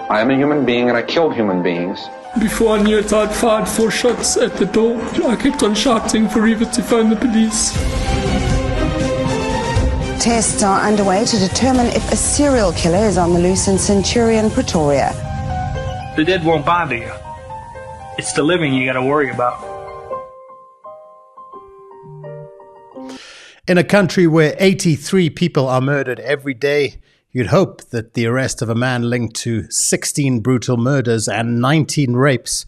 I am a human being and I killed human beings. Before I knew it, I'd fired 4 shots at the door. I kept on shouting for Eva to phone the police. Tests are underway to determine if a serial killer is on the loose in Centurion, Pretoria. The dead won't bother you. It's the living you got to worry about. In a country where 83 people are murdered every day, you'd hope that the arrest of a man linked to 16 brutal murders and 19 rapes,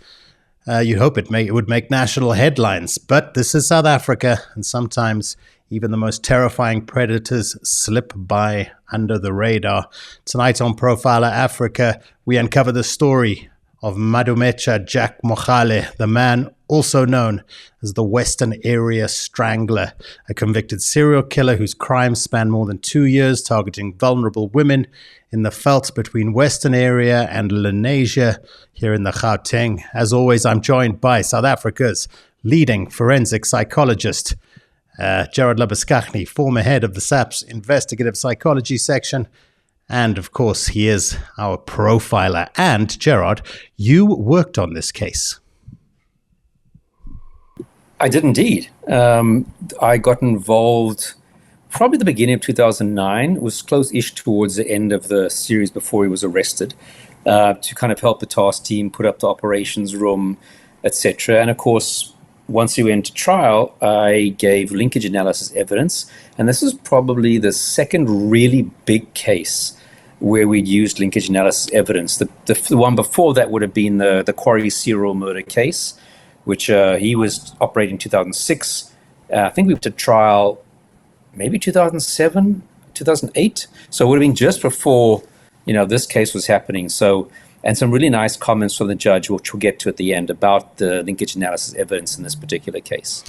you'd hope it would make national headlines. But this is South Africa, and sometimes even the most terrifying predators slip by under the radar. Tonight on Profiler Africa, we uncover the story of Madumetja Jack Mogale, the man also known as the Westonaria Strangler, a convicted serial killer whose crimes span more than 2 years, targeting vulnerable women in the veld between Westonaria and Lenasia here in the Gauteng. As always, I'm joined by South Africa's leading forensic psychologist, Gerard Labuschagne, former head of the SAP's investigative psychology section. And of course, he is our profiler. And Gerard, you worked on this case. I did indeed. I got involved probably the beginning of 2009. It was close-ish towards the end of the series before he was arrested, to kind of help the task team put up the operations room, etc. And of course, once he went to trial, I gave linkage analysis evidence. And this is probably the second really big case where we'd used linkage analysis evidence. The one before that would have been the Quarry serial murder case, which he was operating in 2006. I think we went to trial maybe 2007, 2008. So it would have been just before, this case was happening. So, and some really nice comments from the judge, which we'll get to at the end, about the linkage analysis evidence in this particular case.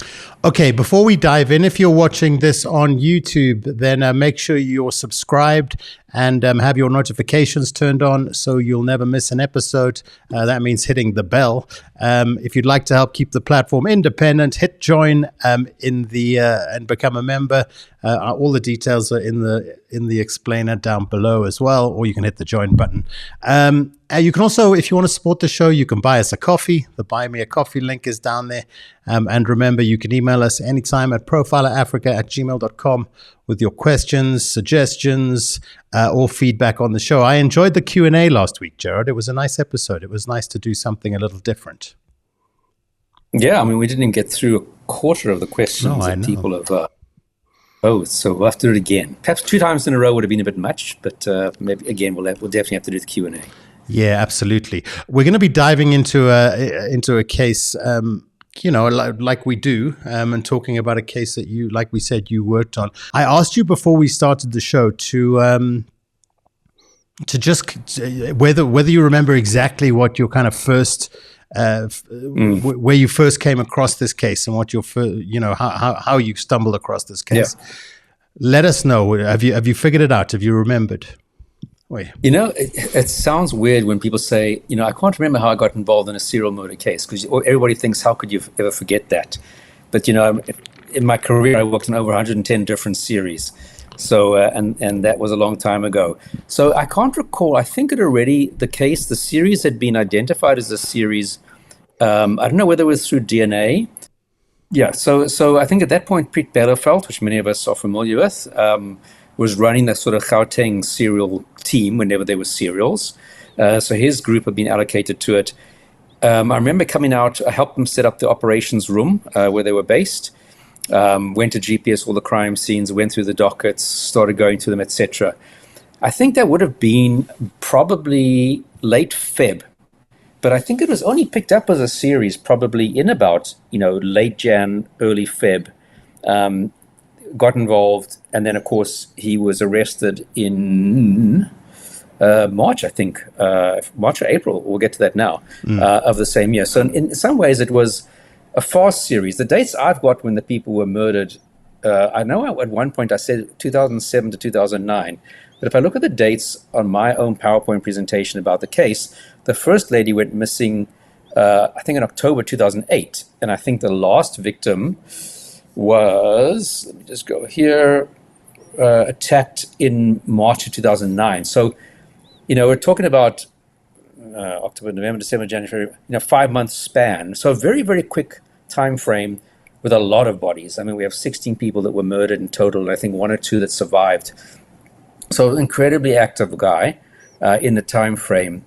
Okay, before we dive in, if you're watching this on YouTube, then make sure you're subscribed and have your notifications turned on so you'll never miss an episode. That means hitting the bell. If you'd like to help keep the platform independent, hit join and become a member. All the details are in the explainer down below as well, or you can hit the join button. You can also, if you want to support the show, you can buy us a coffee. The Buy Me a Coffee link is down there. And remember, you can email us anytime at profilerafrica@gmail.com with your questions, suggestions, or feedback on the show. I enjoyed the Q&A last week, Gerard. It was a nice episode. It was nice to do something a little different. Yeah, I mean, we didn't even get through a quarter of the questions that people have so we'll have to do it again. Perhaps 2 times in a row would have been a bit much, but maybe again, we'll definitely have to do the Q&A. Yeah, absolutely. We're going to be diving into a case, like we do, and talking about a case that you, like we said, you worked on. I asked you before we started the show to just whether you remember exactly what your kind of first where you first came across this case and what your how you stumbled across this case. Yeah. Let us know. Have you figured it out? Have you remembered? Wait. It sounds weird when people say, I can't remember how I got involved in a serial murder case, because everybody thinks, how could you ever forget that? But, in my career, I worked on over 110 different series. So, and that was a long time ago. So I can't recall. I think the series had been identified as a series. I don't know whether it was through DNA. Yeah. So I think at that point, Piet, which many of us are familiar with, was running the sort of Gauteng serial team whenever there were serials. So his group had been allocated to it. I remember coming out, I helped them set up the operations room where they were based. Went to GPS all the crime scenes, went through the dockets, started going through them, etc. I think that would have been probably late Feb, but I think it was only picked up as a series probably in about, late Jan, early Feb. Got involved, and then of course he was arrested in March, I think, March or April, we'll get to that now, of the same year. So in some ways it was a fast series. The dates I've got when the people were murdered, I know at one point I said 2007 to 2009, but if I look at the dates on my own PowerPoint presentation about the case, the first lady went missing, I think in October 2008, and I think the last victim was, let me just go here, attacked in March of 2009. So, we're talking about October, November, December, January, 5 month span. So a very, very quick time frame with a lot of bodies. I mean, we have 16 people that were murdered in total, and I think 1 or 2 that survived. So incredibly active guy in the time frame.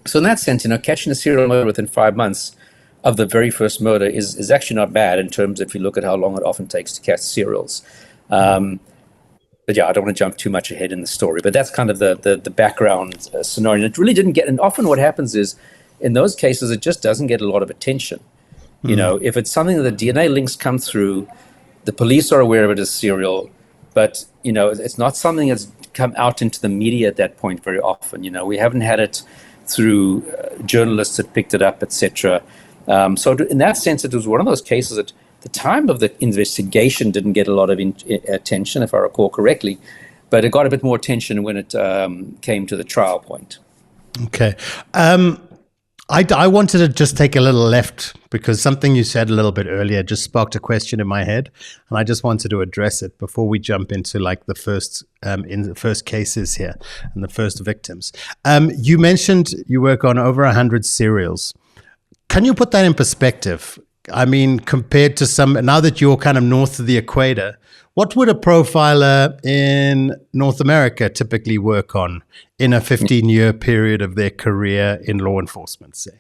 So in that sense, catching a serial murder within 5 months of the very first murder is actually not bad in terms if you look at how long it often takes to catch serials. But yeah, I don't want to jump too much ahead in the story, but that's kind of the background scenario. And it really didn't get, and often what happens is, in those cases, it just doesn't get a lot of attention. If it's something that the DNA links come through, the police are aware of it as serial, but, it's not something that's come out into the media at that point very often. We haven't had it through journalists that picked it up, etc. So in that sense, it was one of those cases that the time of the investigation didn't get a lot of attention, if I recall correctly, but it got a bit more attention when it came to the trial point. Okay. I wanted to just take a little left because something you said a little bit earlier just sparked a question in my head, and I just wanted to address it before we jump into like the first cases here and the first victims. You mentioned you work on over 100 serials. Can you put that in perspective? I mean, compared to now that you're kind of north of the equator, what would a profiler in North America typically work on in a 15-year period of their career in law enforcement, say?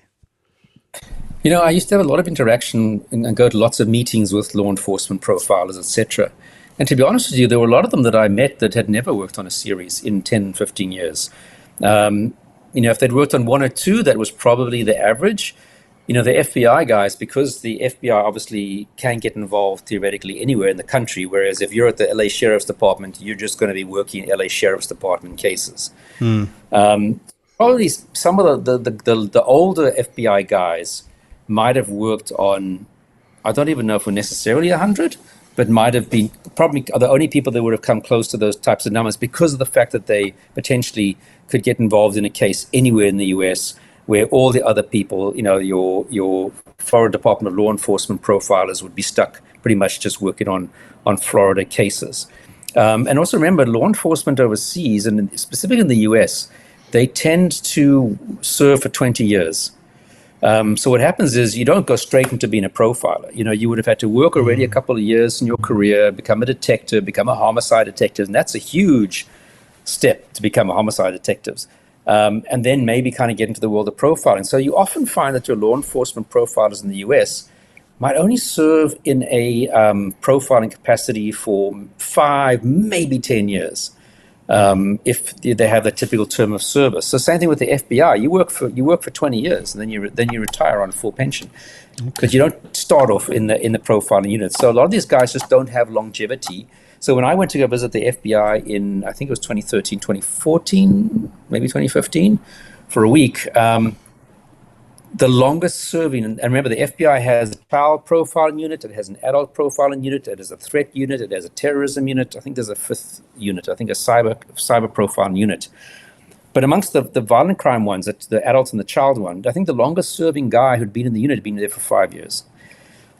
I used to have a lot of interaction and go to lots of meetings with law enforcement profilers, etc. And to be honest with you, there were a lot of them that I met that had never worked on a series in 10, 15 years. If they'd worked on 1 or 2, that was probably the average. The FBI guys, because the FBI obviously can get involved theoretically anywhere in the country, whereas if you're at the LA Sheriff's Department, you're just going to be working LA Sheriff's Department cases. Probably some of the older FBI guys might have worked on, I don't even know if we're necessarily 100, but might have been probably the only people that would have come close to those types of numbers because of the fact that they potentially could get involved in a case anywhere in the US, where all the other people, your Florida Department of Law Enforcement profilers would be stuck pretty much just working on Florida cases. And also remember, law enforcement overseas, and specifically in the US, they tend to serve for 20 years. So what happens is you don't go straight into being a profiler. You would have had to work already a couple of years in your career, become a detective, become a homicide detective, and that's a huge step to become a homicide detective. And then maybe kind of get into the world of profiling. So you often find that your law enforcement profilers in the US might only serve in a profiling capacity for 5, maybe 10 years, if they have the typical term of service. So same thing with the FBI. You work for 20 years, and then you retire on a full pension. Okay. But you don't start off in the profiling unit. So a lot of these guys just don't have longevity. So when I went to go visit the FBI in, I think it was 2013, 2014, maybe 2015, for a week, the longest serving, and remember the FBI has a child profiling unit, it has an adult profiling unit, it has a threat unit, it has a terrorism unit, I think there's a 5th unit, I think a cyber profiling unit. But amongst the violent crime ones, the adult and the child one, I think the longest serving guy who'd been in the unit had been there for 5 years.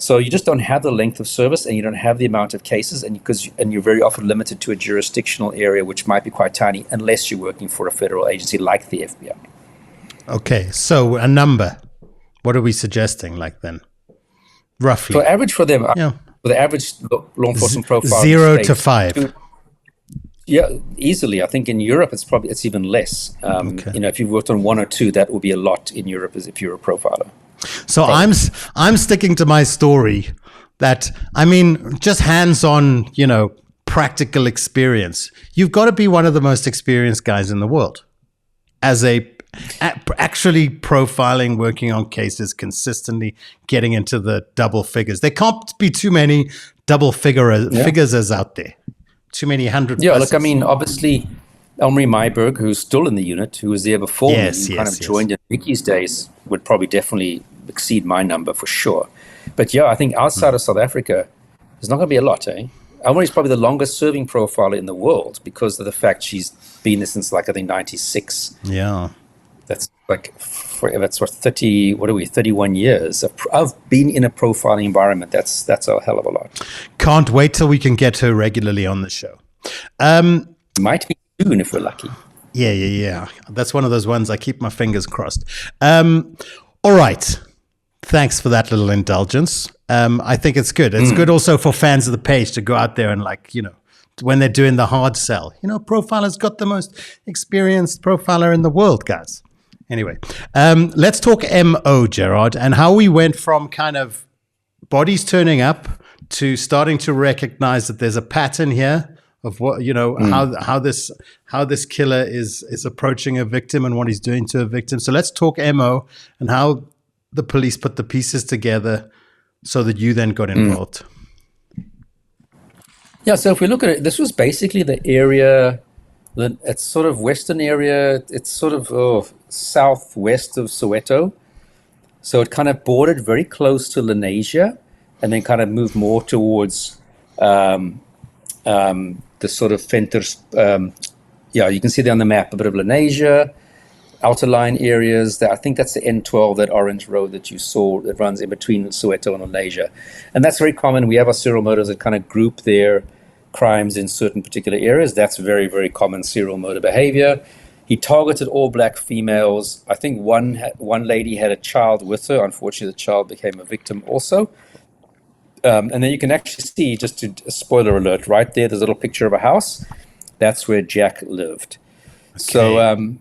So you just don't have the length of service, and you don't have the amount of cases, and you're very often limited to a jurisdictional area, which might be quite tiny, unless you're working for a federal agency like the FBI. Okay, so a number. What are we suggesting, like then, roughly? So average for them, for the average law enforcement profile, 0 to 5. Yeah, easily. I think in Europe it's even less. Okay. If you've worked on 1 or 2, that will be a lot in Europe, as if you're a profiler. So I'm sticking to my story that, I mean, just hands-on, practical experience. You've got to be one of the most experienced guys in the world as actually profiling, working on cases consistently, getting into the double figures. There can't be too many double figures out there. Too many hundred. Yeah, look, I mean, obviously, Elmary Myberg, who's still in the unit, who was there before me, joined in Ricky's days, would probably definitely exceed my number for sure. But yeah, I think outside of South Africa, there's not going to be a lot, eh? Elmary's probably the longest serving profiler in the world because of the fact she's been there since, like, I think 96. Yeah. That's like, that's what, 31 years of being in a profiling environment. That's a hell of a lot. Can't wait till we can get her regularly on the show. Might be soon if we're lucky. Yeah. That's one of those ones I keep my fingers crossed. All right. Thanks for that little indulgence. I think it's good. It's good also for fans of the page to go out there and, like, you know, when they're doing the hard sell. You know, Profiler's got the most experienced profiler in the world, guys. Anyway, let's talk MO, Gerard, and how we went from kind of bodies turning up to starting to recognize that there's a pattern here of what, you know, how this killer is approaching a victim and what he's doing to a victim. So let's talk MO and how the police put the pieces together so that you then got involved. Yeah, so if we look at it, this was basically the area, it's sort of western area, it's sort of southwest of Soweto. So it kind of bordered very close to Lenasia and then kind of moved more towards the sort of Venters. You can see there on the map a bit of Lenasia, outer line areas. I think that's the N12, that orange road that you saw that runs in between Soweto and Lenasia. And that's very common. We have our serial murderers that kind of group their crimes in certain particular areas. That's very, very common serial murder behavior. He targeted all black females. I think one lady had a child with her. Unfortunately, the child became a victim also. And then you can actually see, just to spoiler alert, right there, there's a little picture of a house. That's where Jack lived. Okay. So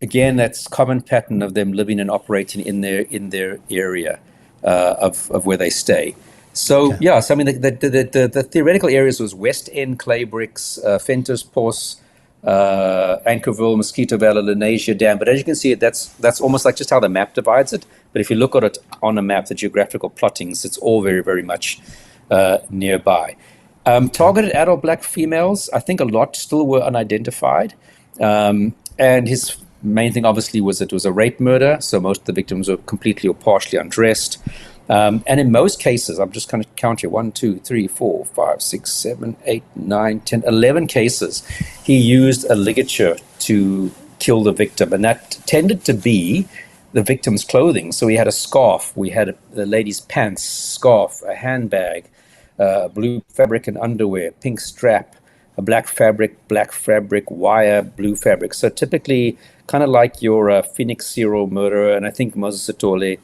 again, that's common pattern of them living and operating in their area of where they stay. So okay. So I mean, the theoretical areas was West End, Claybricks, Venterspost, Ankerville, Mosquito Valley, Lenasia Dam. But as you can see, that's almost like just how the map divides it. But if you look at it on a map, the geographical plottings, it's all very, very much nearby. Targeted adult black females, I think a lot still were unidentified. And his main thing, obviously, was it was a rape murder. So most of the victims were completely or partially undressed. And in most cases, I'm just going to count here, 1, 2, 3, 4, 5, 6, 7, 8, 9, 10, 11 cases, he used a ligature to kill the victim. And that tended to be the victim's clothing. So he had a scarf, we had the lady's pants, scarf, a handbag, blue fabric and underwear, pink strap, a black fabric, wire, blue fabric. So typically kind of like your Phoenix serial murderer, and I think Moses Sithole,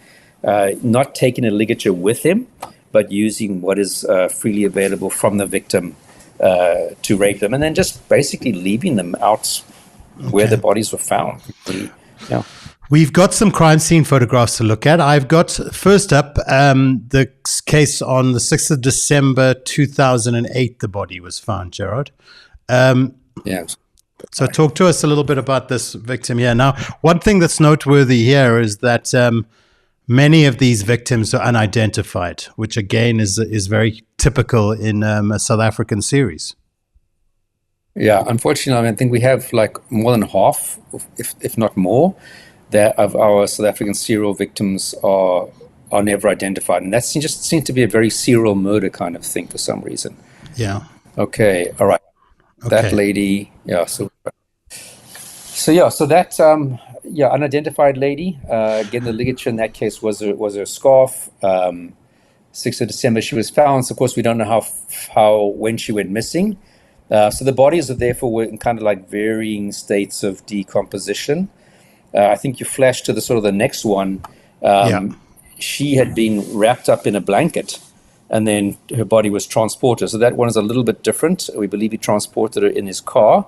not taking a ligature with him, but using what is freely available from the victim to rape them, and then just basically leaving them out where the bodies were found. Yeah. We've got some crime scene photographs to look at. I've got, first up, the case on the 6th of December 2008, the body was found, Gerard. So talk to us a little bit about this victim here. Now, one thing that's noteworthy here is that many of these victims are unidentified, which again is very typical in a South African series. Yeah, unfortunately, I think we have like more than half, if not more, that of our South African serial victims are never identified, and that just seems to be a very serial murder kind of thing for some reason. Yeah. Okay. All right. Okay. That lady. Yeah. So that unidentified lady. Again, the ligature in that case was her scarf. 6th of December, she was found. So of course, we don't know when she went missing. So the bodies are therefore were in kind of like varying states of decomposition. I think you flash to the sort of the next one. She had been wrapped up in a blanket, and then her body was transported. So that one is a little bit different. We believe he transported her in his car.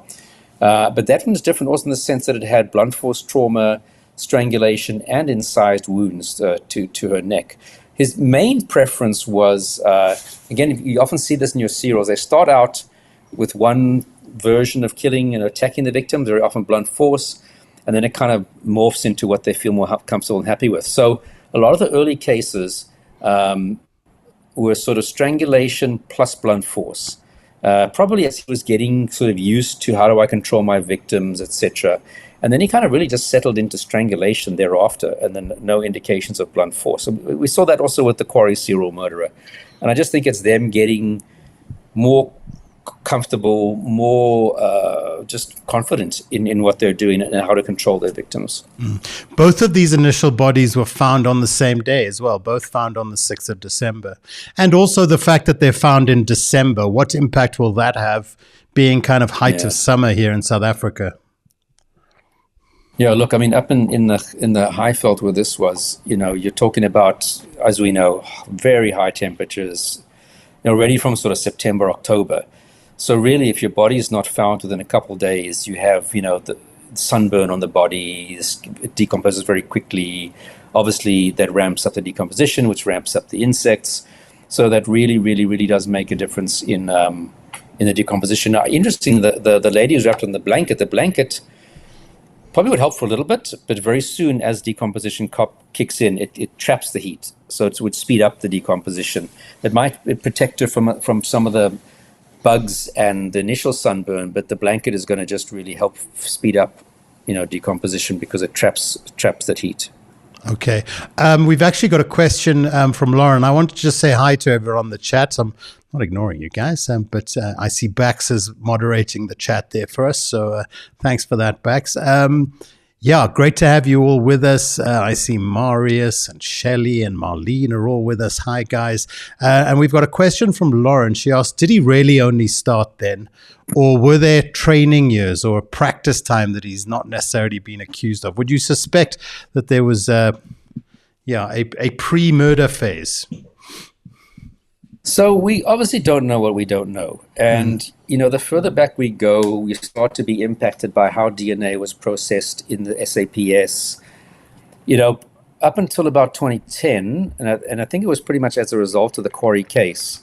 But that one is different also in the sense that it had blunt force trauma, strangulation, and incised wounds to her neck. His main preference was, again, you often see this in your serials. They start out with one version of killing and attacking the victim, very often blunt force, and then it kind of morphs into what they feel more comfortable and happy with. So a lot of the early cases were sort of strangulation plus blunt force. Probably as he was getting sort of used to how do I control my victims, etc. And then he kind of really just settled into strangulation thereafter, and then no indications of blunt force. So we saw that also with the Quarry serial murderer. And I just think it's them getting more comfortable, more just confident in what they're doing and how to control their victims. Both of these initial bodies were found on the same day as well, both found on the 6th of December. And also the fact that they're found in December, what impact will that have being kind of height of summer here in South Africa? Yeah, look, I mean, up in the Highveld where this was, you're talking about, as we know, very high temperatures, already from sort of September, October. So really, if your body is not found within a couple of days, you have, the sunburn on the body, it decomposes very quickly. Obviously, that ramps up the decomposition, which ramps up the insects. So that really, really, really does make a difference in the decomposition. Now, interesting, the lady who's wrapped in the blanket probably would help for a little bit, but very soon as decomposition kicks in, it traps the heat. So it would speed up the decomposition. It might protect her from some of the bugs and the initial sunburn, but the blanket is going to just really help speed up, decomposition because it traps that heat. Okay. We've actually got a question from Lauren. I want to just say hi to everyone on the chat. I'm not ignoring you guys, but I see Bax is moderating the chat there for us. So thanks for that, Bax. Yeah, great to have you all with us. I see Marius and Shelley and Marlene are all with us. Hi, guys. And we've got a question from Lauren. She asked, did he really only start then? Or were there training years or practice time that he's not necessarily been accused of? Would you suspect that there was a pre-murder phase? So we obviously don't know what we don't know. And, the further back we go, we start to be impacted by how DNA was processed in the SAPS. Up until about 2010, and I think it was pretty much as a result of the Quarry case,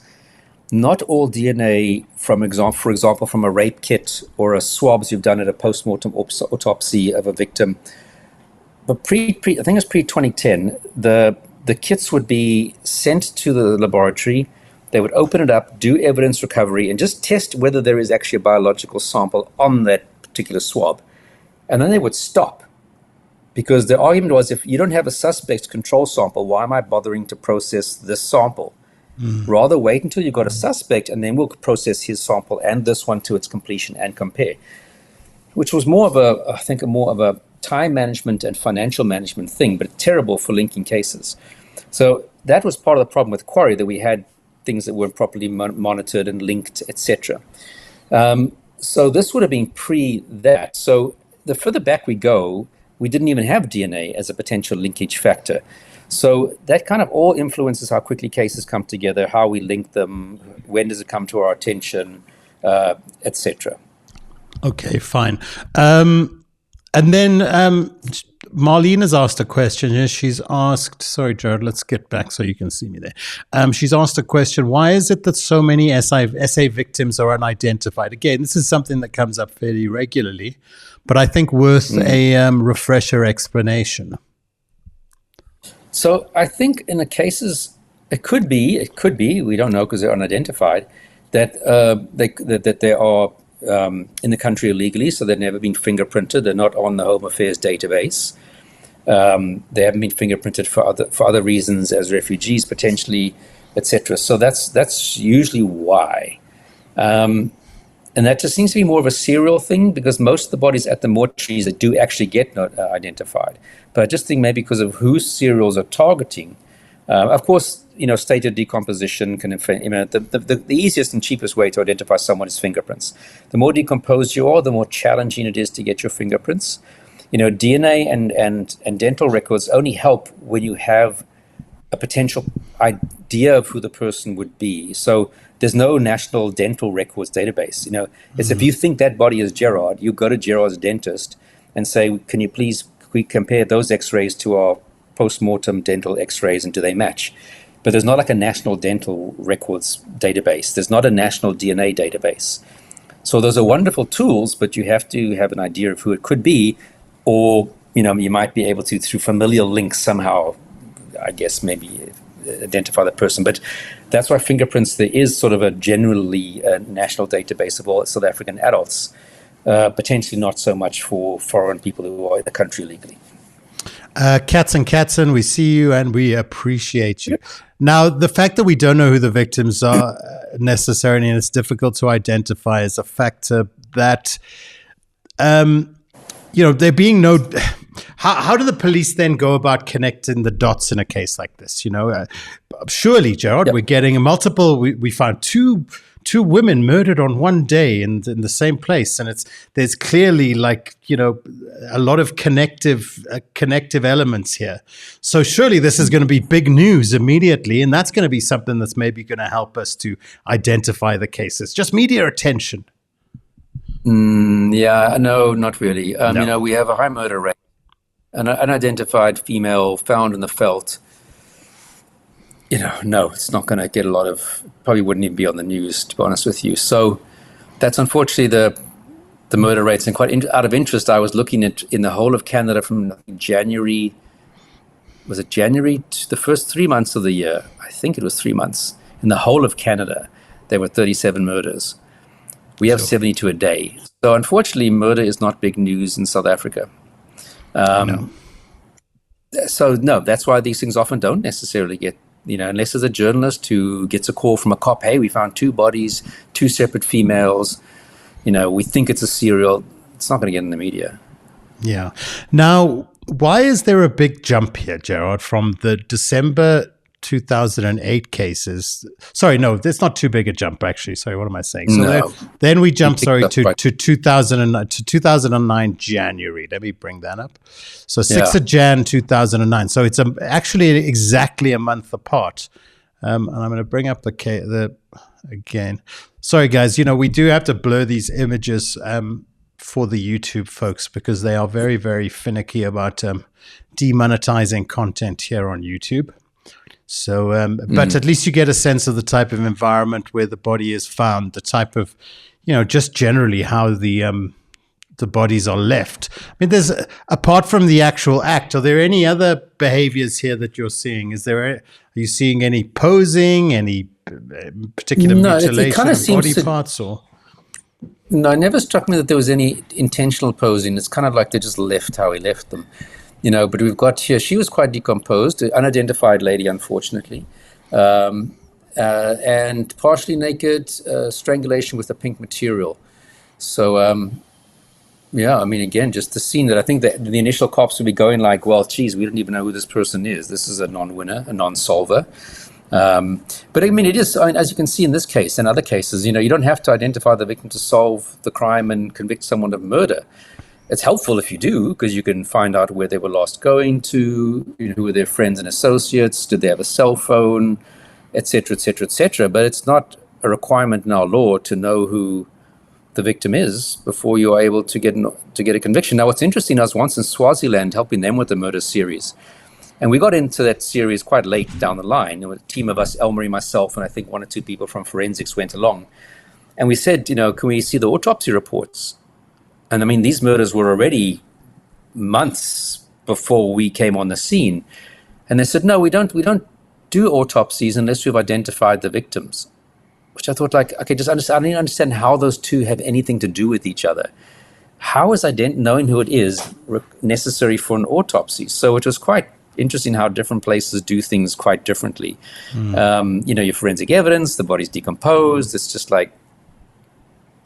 not all DNA, for example, from a rape kit or a swabs you've done at a post-mortem autopsy of a victim, but I think it was pre-2010, the kits would be sent to the laboratory. They would open it up, do evidence recovery, and just test whether there is actually a biological sample on that particular swab. And then they would stop. Because the argument was, if you don't have a suspect's control sample, why am I bothering to process this sample? Rather wait until you've got a suspect, and then we'll process his sample and this one to its completion and compare. Which was more of a time management and financial management thing, but terrible for linking cases. So that was part of the problem with Quarry, that we had things that weren't properly monitored and linked, etc. So this would have been pre that. So the further back we go, we didn't even have DNA as a potential linkage factor. So that kind of all influences how quickly cases come together, how we link them, when does it come to our attention, etc. Okay, fine. And then Marlene has asked a question. She's asked, sorry, Gerard, let's get back so you can see me there. She's asked a question, why is it that so many SA victims are unidentified? Again, this is something that comes up fairly regularly, but I think worth a refresher explanation. So I think in the cases, it could be, we don't know because they're unidentified, that they are in the country illegally, so they've never been fingerprinted. They're not on the Home Affairs database. They haven't been fingerprinted for other reasons, as refugees potentially, etc. So that's usually why. And that just seems to be more of a serial thing, because most of the bodies at the mortuaries that do actually get identified. But I just think maybe because of who serials are targeting. Of course, stated decomposition can, the easiest and cheapest way to identify someone is fingerprints. The more decomposed you are, the more challenging it is to get your fingerprints. DNA and dental records only help when you have a potential idea of who the person would be. So there's no national dental records database. It's if you think that body is Gerard, you go to Gerard's dentist and say, can you please compare those x-rays to our post-mortem dental x-rays, and do they match? But there's not like a national dental records database. There's not a national DNA database. So those are wonderful tools, but you have to have an idea of who it could be, or you might be able to, through familial links somehow, I guess, maybe identify the person. But that's why fingerprints, there is sort of a generally national database of all South African adults, potentially not so much for foreign people who are in the country legally. Katzen, we see you and we appreciate you. Now, the fact that we don't know who the victims are necessarily, and it's difficult to identify, is a factor that, there being no... How do the police then go about connecting the dots in a case like this? Surely, Gerard, we're getting multiple. We found two two women murdered on one day in the same place, and there's clearly like, you know, a lot of connective elements here. So surely this is going to be big news immediately, and that's going to be something that's maybe going to help us to identify the cases. Just media attention. Yeah, no, not really. No. You know, we have a high murder rate. An unidentified female found in the veld. You know, no, it's not going to get a lot of, probably wouldn't even be on the news, to be honest with you. So that's unfortunately the murder rates. And quite out of interest, I was looking at in the whole of Canada from January, was it January to the first 3 months of the year? I think it was 3 months. In the whole of Canada, there were 37 murders. We have 72 a day. So unfortunately, murder is not big news in South Africa. No. So no, that's why these things often don't necessarily get, you know, unless there's a journalist who gets a call from a cop, hey, we found 2 bodies, 2 separate females, you know, we think it's a serial, it's not going to get in the media. Yeah. Now, why is there a big jump here, Gerard, from the December 2008 cases? Sorry, no, that's not too big a jump, actually. Sorry, what am I saying? So No. then we jump, to right. 2009 January. Let me bring that up. So 6th of Jan 2009. So it's actually exactly a month apart. And I'm going to bring up the again. Sorry, guys. You know, we do have to blur these images for the YouTube folks because they are very, very finicky about demonetizing content here on YouTube. So, but at least you get a sense of the type of environment where the body is found, the type of, you know, just generally how the bodies are left. I mean, there's, apart from the actual act, are there any other behaviors here that you're seeing? Are you seeing any posing, any particular mutilation of body parts, or? No, it never struck me that there was any intentional posing. It's kind of like they just left how he left them. You know, but we've got here, she was quite decomposed, unidentified lady, unfortunately, and partially naked, strangulation with a pink material. So, yeah, I mean, again, just the scene that I think that the initial cops would be going like, well, geez, we don't even know who this person is. This is a non-winner, a non-solver. But I mean, it is, as you can see in this case and other cases, you know, you don't have to identify the victim to solve the crime and convict someone of murder. It's helpful if you do, because you can find out where they were last going to, you know, who were their friends and associates, did they have a cell phone, et cetera, et cetera, et cetera. But it's not a requirement in our law to know who the victim is before you are able to get a conviction. Now, what's interesting, I was once in Swaziland helping them with the murder series. And we got into that series quite late down the line. There was a team of us, Elmery, myself, and I think 1 or 2 people from forensics went along. And we said, you know, can we see the autopsy reports? And I mean, these murders were already months before we came on the scene. And they said, no, we don't do autopsies unless we've identified the victims. Which I thought, like, okay, I don't even understand how those two have anything to do with each other. How is knowing who it is necessary for an autopsy? So it was quite interesting how different places do things quite differently. You know, your forensic evidence, the body's decomposed. It's just like,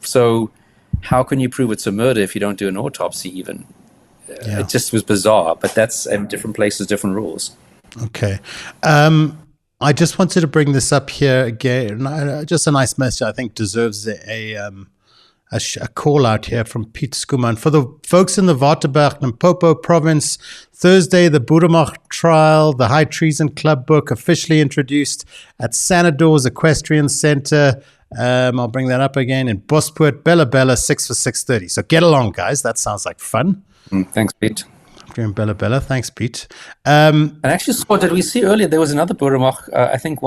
so how can you prove it's a murder if you don't do an autopsy even? It just was bizarre, but that's in different places, different rules. Okay. I just wanted to bring this up here again. Just a nice message I think deserves a call out here from Piet Skuman. For the folks in the Waterberg and Limpopo province, Thursday, the Boeremark trial, the High Treason Club book officially introduced at Sanador's Equestrian Center. I'll bring that up again in Bospoort, Byleveld, 6 for 6:30. So get along, guys. That sounds like fun. Thanks, Piet. You're in Byleveld. Thanks, Piet. And actually, Scott, did we see earlier there was another Boeremark? I think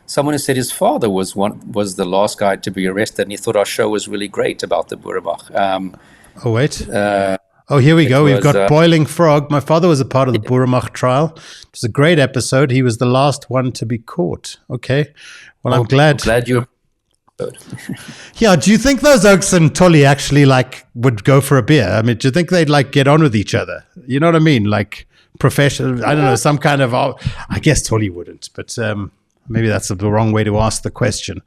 someone who said his father was the last guy to be arrested, and he thought our show was really great about the Boeremark. Oh wait. Here we go. We've got Boiling Frog. My father was a part of the Boeremark trial. It was a great episode. He was the last one to be caught. Okay. Well, I'm glad you. Yeah, do you think those Oaks and Tolly actually would go for a beer? I mean, do you think they'd get on with each other? You know what I mean? Like professional, I don't know, some kind of, I guess Tolly wouldn't, but maybe that's the wrong way to ask the question.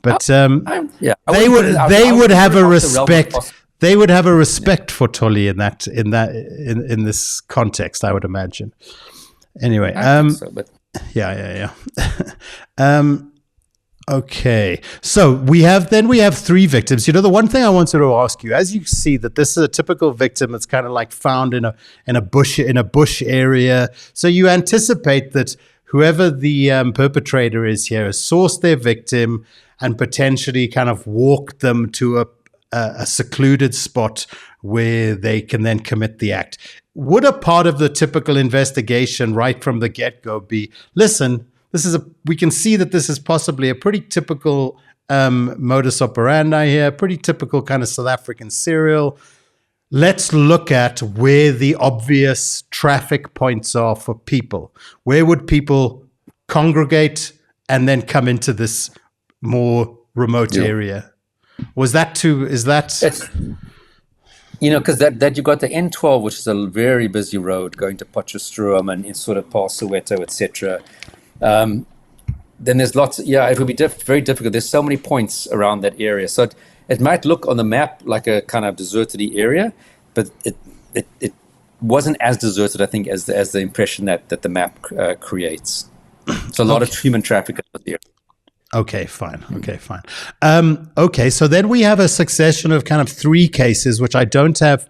But they would have a respect. They would have a respect for Tolly in this context, I would imagine. Anyway, I think so, but yeah. Okay, so we have 3 victims. The one thing I wanted to ask you, as you see that this is a typical victim that's kind of like found in a bush area. So you anticipate that whoever the perpetrator is here has sourced their victim and potentially kind of walked them to a secluded spot where they can then commit the act. Would a part of the typical investigation right from the get-go be, listen, we can see that this is possibly a pretty typical modus operandi here, pretty typical kind of South African serial. Let's look at where the obvious traffic points are for people. Where would people congregate and then come into this more remote area? Is that? Because that you got the N12, which is a very busy road going to Potchefstroom and in sort of past Soweto, etc. Then there's lots. It would be very difficult. There's so many points around that area, so it might look on the map like a kind of deserted area, but it wasn't as deserted, I think, as the impression that the map creates. So a lot of human traffic out there. Okay, fine. Okay, so then we have a succession of kind of 3 cases, which I don't have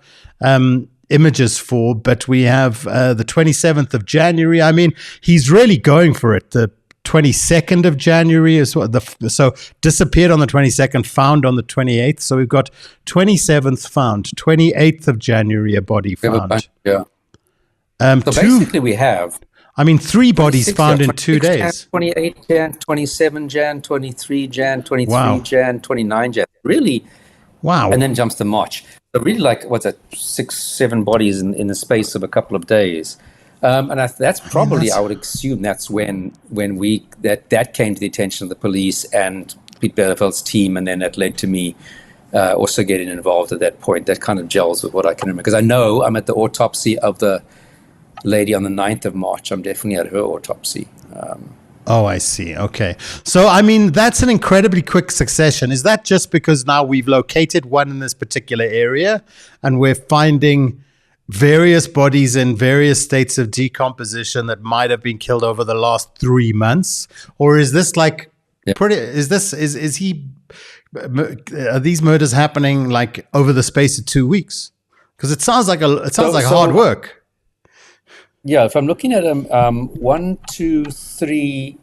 images for, but we have the 27th of January. I mean, he's really going for it. The 22nd of January is what so disappeared on the 22nd, found on the 28th. So we've got 27th found, 28th of January, a body found. So basically we have 3 bodies found in 2 days. 28 Jan, 27 Jan, 23 Jan, 23 Jan, 29 Jan. Really? Wow. And then jumps to March. So really 6-7 bodies in the space of a couple of days. And that's probably, I would assume that's when that came to the attention of the police and Piet Byleveld's team, and then that led to me also getting involved at that point. That kind of gels with what I can remember. Because I know I'm at the autopsy of the lady on the 9th of March. I'm definitely at her autopsy. I see. Okay. So, that's an incredibly quick succession. Is that just because now we've located one in this particular area and we're finding various bodies in various states of decomposition that might have been killed over the last 3 months? Or is this are these murders happening like over the space of 2 weeks? Because it sounds like hard work. Yeah, if I'm looking at them, 1, 2, 3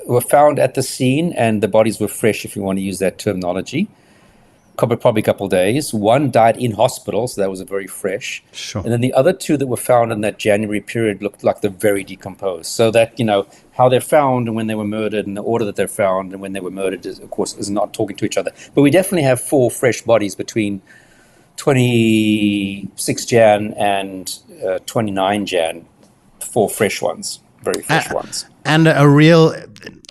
were found at the scene, and the bodies were fresh, if you want to use that terminology. Probably a couple of days. 1 died in hospital, so that was a very fresh. Sure. And then the other 2 that were found in that January period looked like they're very decomposed. So that, how they're found and when they were murdered and the order that they're found and when they were murdered, is not talking to each other. But we definitely have 4 fresh bodies between 26 Jan and 29 Jan, 4 fresh ones, very fresh ones. And a real,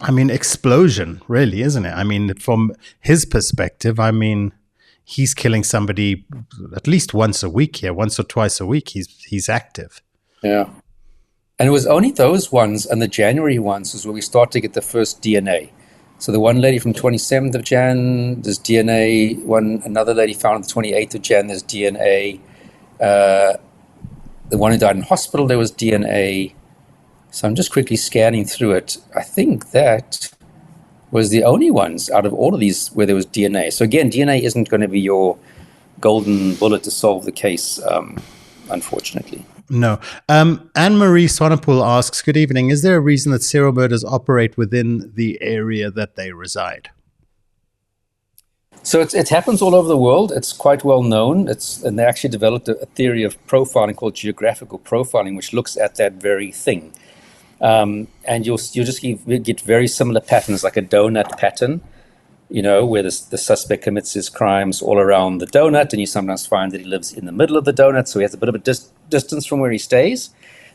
explosion, really, isn't it? From his perspective, he's killing somebody at least once a week here, once or twice a week. He's active. Yeah. And it was only those ones and the January ones is where we start to get the first DNA. So the one lady from 27th of Jan, there's DNA. Another lady found on the 28th of Jan, there's DNA. The one who died in hospital, there was DNA. So I'm just quickly scanning through it. I think that was the only ones out of all of these where there was DNA. So again, DNA isn't going to be your golden bullet to solve the case, unfortunately. No. Anne-Marie Swanepoel asks, good evening. Is there a reason that serial murders operate within the area that they reside? So it happens all over the world. It's quite well known. And they actually developed a theory of profiling called geographical profiling, which looks at that very thing. And you'll just get very similar patterns, like a donut pattern, where the suspect commits his crimes all around the donut, and you sometimes find that he lives in the middle of the donut, so he has a bit of a distance from where he stays,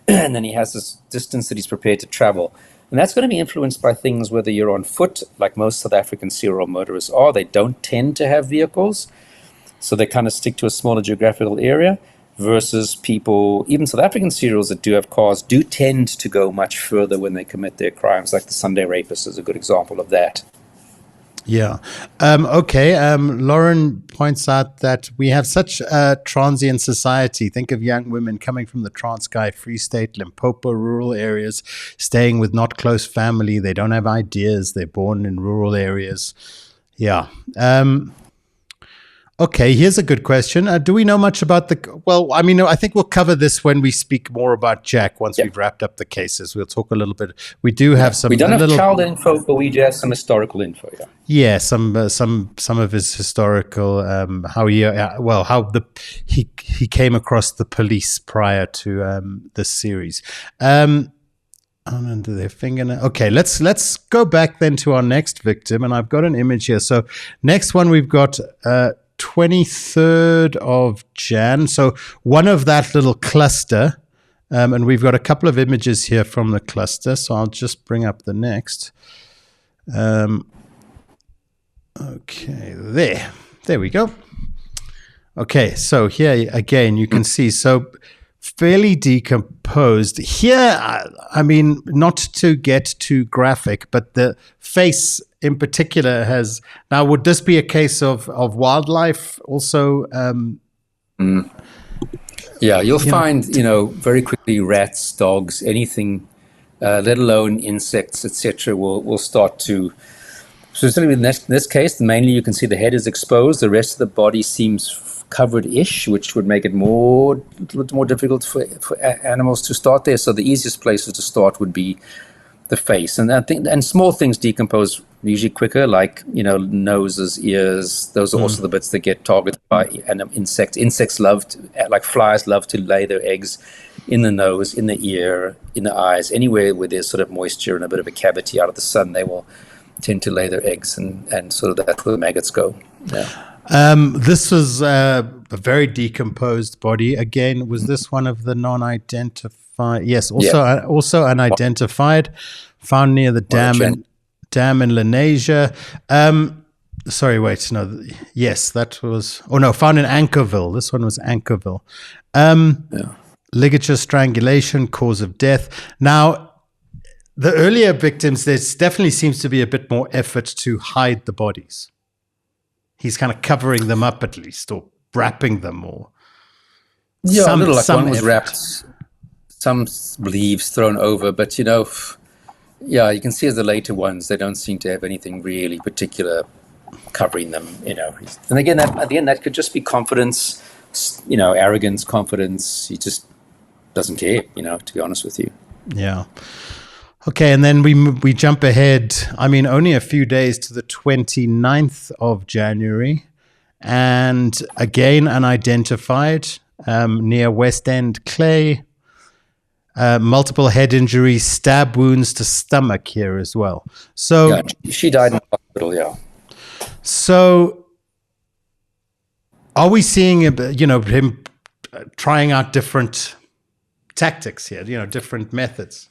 and then he has this distance that he's prepared to travel. And that's going to be influenced by things, whether you're on foot, like most South African serial murderers are. They don't tend to have vehicles, so they kind of stick to a smaller geographical area, versus people, even South African serials that do have cars, do tend to go much further when they commit their crimes, like the Sunday rapist is a good example of that. Yeah. Okay. Lauren points out that we have such a transient society. Think of young women coming from the Transkei, Free State, Limpopo, rural areas, staying with not close family. They don't have ideas. They're born in rural areas. Yeah. Okay, here's a good question. Do we know much about well, I mean, I think we'll cover this when we speak more about Jack once we've wrapped up the cases. We'll talk a little bit. We do have some. We don't have child info, but we do have some historical info. Yeah. Yeah, some of his historical how he came across the police prior to this series. Under their fingernail. Okay, let's go back then to our next victim, and I've got an image here. So next one we've got 23rd of Jan. So one of that little cluster, and we've got a couple of images here from the cluster. So I'll just bring up the next. Okay, there we go. Okay, so here again you can see, so fairly decomposed. Here, I mean, not to get too graphic, but the face in particular has, now would this be a case of wildlife also? Yeah, you'll find, very quickly rats, dogs, anything, let alone insects, etc., will start to. So certainly in this case, mainly you can see the head is exposed. The rest of the body seems covered-ish, which would make it a little more difficult for animals to start there. So the easiest places to start would be the face, and small things decompose usually quicker, like noses, ears. Those are also the bits that get targeted by insects. Insects like flies, love to lay their eggs in the nose, in the ear, in the eyes, anywhere where there's sort of moisture and a bit of a cavity out of the sun. They will tend to lay their eggs, and sort of that's where the maggots go. Yeah. This was a very decomposed body. Again, was this one of the non-identified? Yes, also unidentified, found near the dam in Lenasia. Sorry, wait, no. Yes, that was. Oh no, found in Anchorville. This one was Anchorville. Ligature strangulation, cause of death. Now, the earlier victims, there definitely seems to be a bit more effort to hide the bodies. He's kind of covering them up at least, or wrapping them, or a little like one was wrapped, some leaves thrown over, but you can see as the later ones, they don't seem to have anything really particular covering them. And again, at the end, that could just be confidence, arrogance, confidence. He just doesn't care, to be honest with you. Yeah. Okay, and then we jump ahead, I mean, only a few days to the 29th of January, and again, unidentified, near West End Clay, multiple head injuries, stab wounds to stomach here as well. So she died in the hospital, yeah. So are we seeing, him trying out different tactics here, different methods?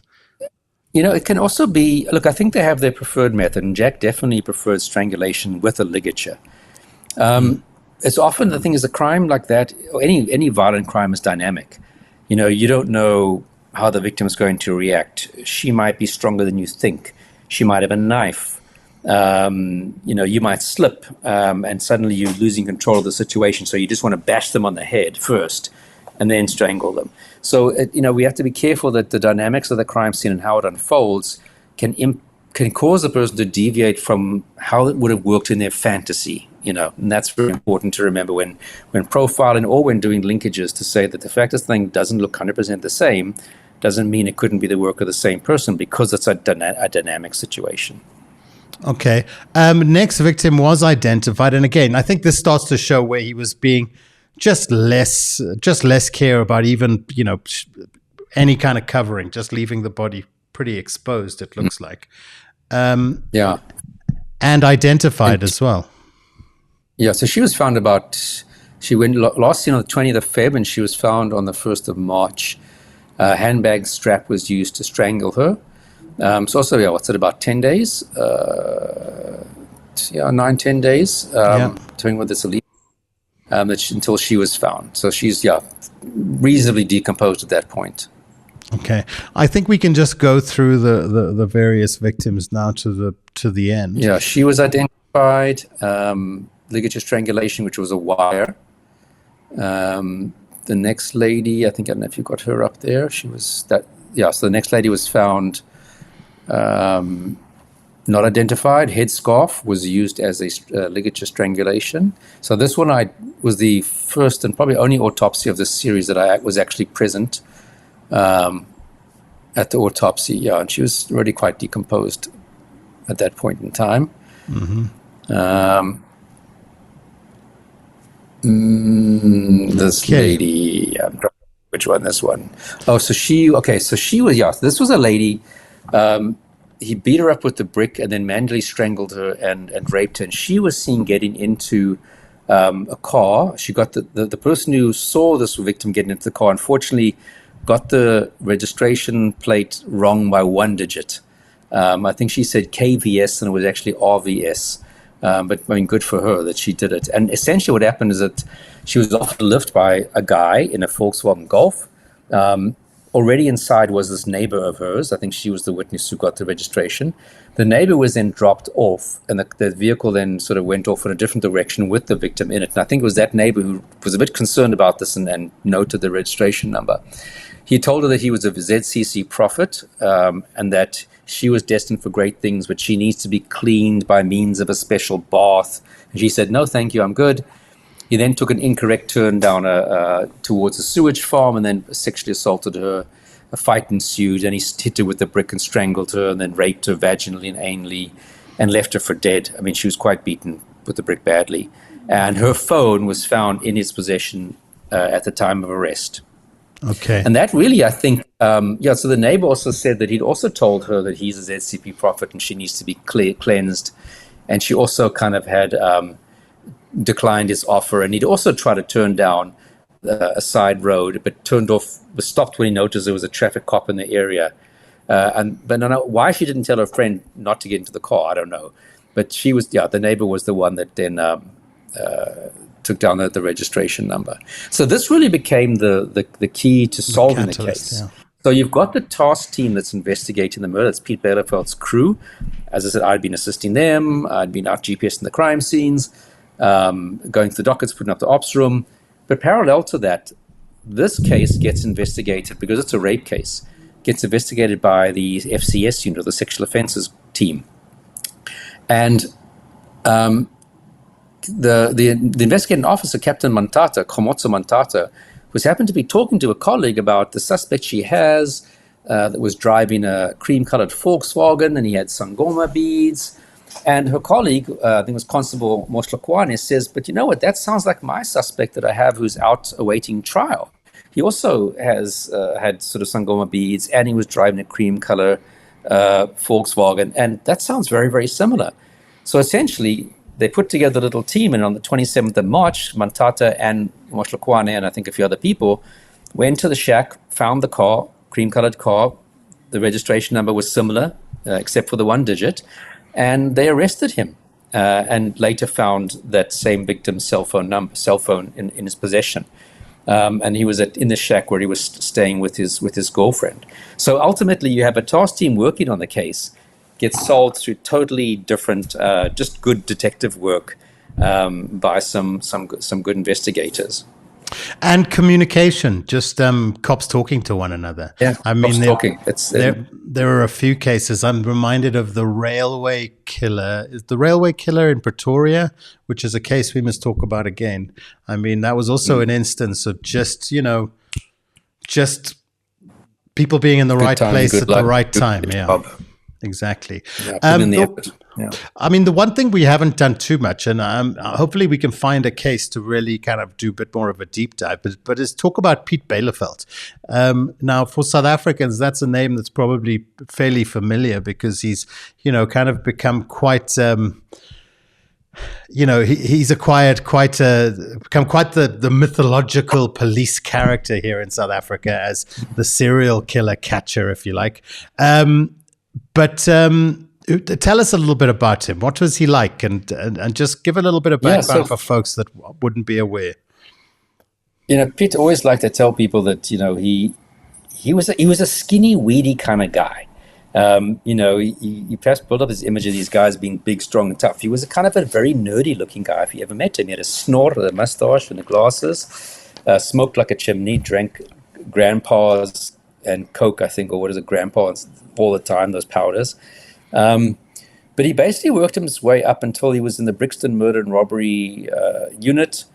It can also be, look, I think they have their preferred method, and Jack definitely prefers strangulation with a ligature. It's often, the thing is, a crime like that, or any violent crime is dynamic. You don't know how the victim is going to react. She might be stronger than you think. She might have a knife. You might slip, and suddenly you're losing control of the situation. So you just want to bash them on the head first and then strangle them. So, we have to be careful that the dynamics of the crime scene and how it unfolds can cause the person to deviate from how it would have worked in their fantasy, and that's very important to remember when profiling or when doing linkages, to say that the fact this thing doesn't look 100% the same doesn't mean it couldn't be the work of the same person, because it's a dynamic situation. Okay. Next victim was identified. And again, I think this starts to show where he was being just less care about even, any kind of covering, just leaving the body pretty exposed, it looks like. And identified as well. Yeah, so she was found she went last seen on the 20th of Feb, and she was found on the 1st of March. Handbag strap was used to strangle her. So also, what's it, about 10 days? 9-10 days, doing with this elite. Until she was found. So she's, reasonably decomposed at that point. Okay. I think we can just go through the various victims now to the end. Yeah, she was identified ligature strangulation, which was a wire. The next lady, I don't know if you got her up there. She was that, yeah. So the next lady was found not identified. Headscarf was used as a ligature strangulation. So this one was the first and probably only autopsy of this series that I was actually present at the autopsy. Yeah, and she was already quite decomposed at that point in time. This lady, which one? This one. Oh, so she was, yeah. This was a lady. He beat her up with the brick and then manually strangled her and raped her. And she was seen getting into a car. She got the person who saw this victim getting into the car, unfortunately, got the registration plate wrong by one digit. I think she said KVS and it was actually RVS. But I mean, good for her that she did it. And essentially what happened is that she was offered a lift by a guy in a Volkswagen Golf. Already inside was this neighbor of hers. I think she was the witness who got the registration. The neighbor was then dropped off, and the vehicle then sort of went off in a different direction with the victim in it. And I think it was that neighbor who was a bit concerned about this and noted the registration number. He told her that he was a ZCC prophet and that she was destined for great things, but she needs to be cleaned by means of a special bath. And she said, "No, thank you, I'm good." He then took an incorrect turn down towards a sewage farm and then sexually assaulted her. A fight ensued, and he hit her with a brick and strangled her and then raped her vaginally and anally and left her for dead. I mean, she was quite beaten with the brick badly. And her phone was found in his possession at the time of arrest. Okay. And that really, I think, so the neighbor also said that he'd also told her that he's a ZCP prophet and she needs to be cleansed. And she also kind of had declined his offer. And he'd also tried to turn down a side road, but was stopped when he noticed there was a traffic cop in the area. But I don't know why she didn't tell her friend not to get into the car. I don't know. But she was, the neighbor was the one that then took down the registration number. So this really became the key to solving the case. Yeah. So you've got the task team that's investigating the murder. It's Piet Byleveld's crew. As I said, I'd been assisting them. I'd been out GPSing the crime scenes, going to the dockets, putting up the ops room. But parallel to that, this case gets investigated, because it's a rape case, gets investigated by the FCS unit, the Sexual Offences Team. And the investigating officer, Captain Mantata, Khomotso Mantata, was happened to be talking to a colleague about the suspect she has that was driving a cream-colored Volkswagen, and he had sangoma beads. And her colleague, I think it was Constable Moslokwane, says, "But you know what, that sounds like my suspect that I have who's out awaiting trial. He also has had sort of sangoma beads, and he was driving a cream color Volkswagen, and that sounds very, very similar." So essentially, they put together a little team, and on the 27th of March, Mantata and Moslokwane and I think a few other people went to the shack, found the car, cream-colored car. The registration number was similar, except for the one digit. And they arrested him and later found that same victim's cell phone in his possession. And he was in the shack where he was staying with his girlfriend. So ultimately, you have a task team working on the case, gets solved through totally different, just good detective work by some good investigators. And communication, just cops talking to one another. Yeah, I mean, talking. There are a few cases. I'm reminded of the railway killer. Is the railway killer in Pretoria, which is a case we must talk about again. I mean, that was also an instance of just people being in the right place at the right time. Yeah. Exactly. Yeah, in the effort. Yeah. I mean, the one thing we haven't done too much, and hopefully we can find a case to really kind of do a bit more of a deep dive, but is talk about Piet Byleveld. Now, for South Africans, that's a name that's probably fairly familiar because he's, kind of become quite, he's acquired become quite the mythological police character here in South Africa as the serial killer catcher, if you like. But tell us a little bit about him. What was he like? And just give a little bit of background for folks that wouldn't be aware. Piet always liked to tell people that, he was a skinny, weedy kind of guy. You perhaps build up this image of these guys being big, strong, and tough. He was a very nerdy-looking guy. If you ever met him, he had a snort, a mustache, and the glasses. Smoked like a chimney. Drank grandpa's and Coke, I think, or what is it, grandpa's all the time. Those powders. But he basically worked his way up until he was in the Brixton murder and robbery unit,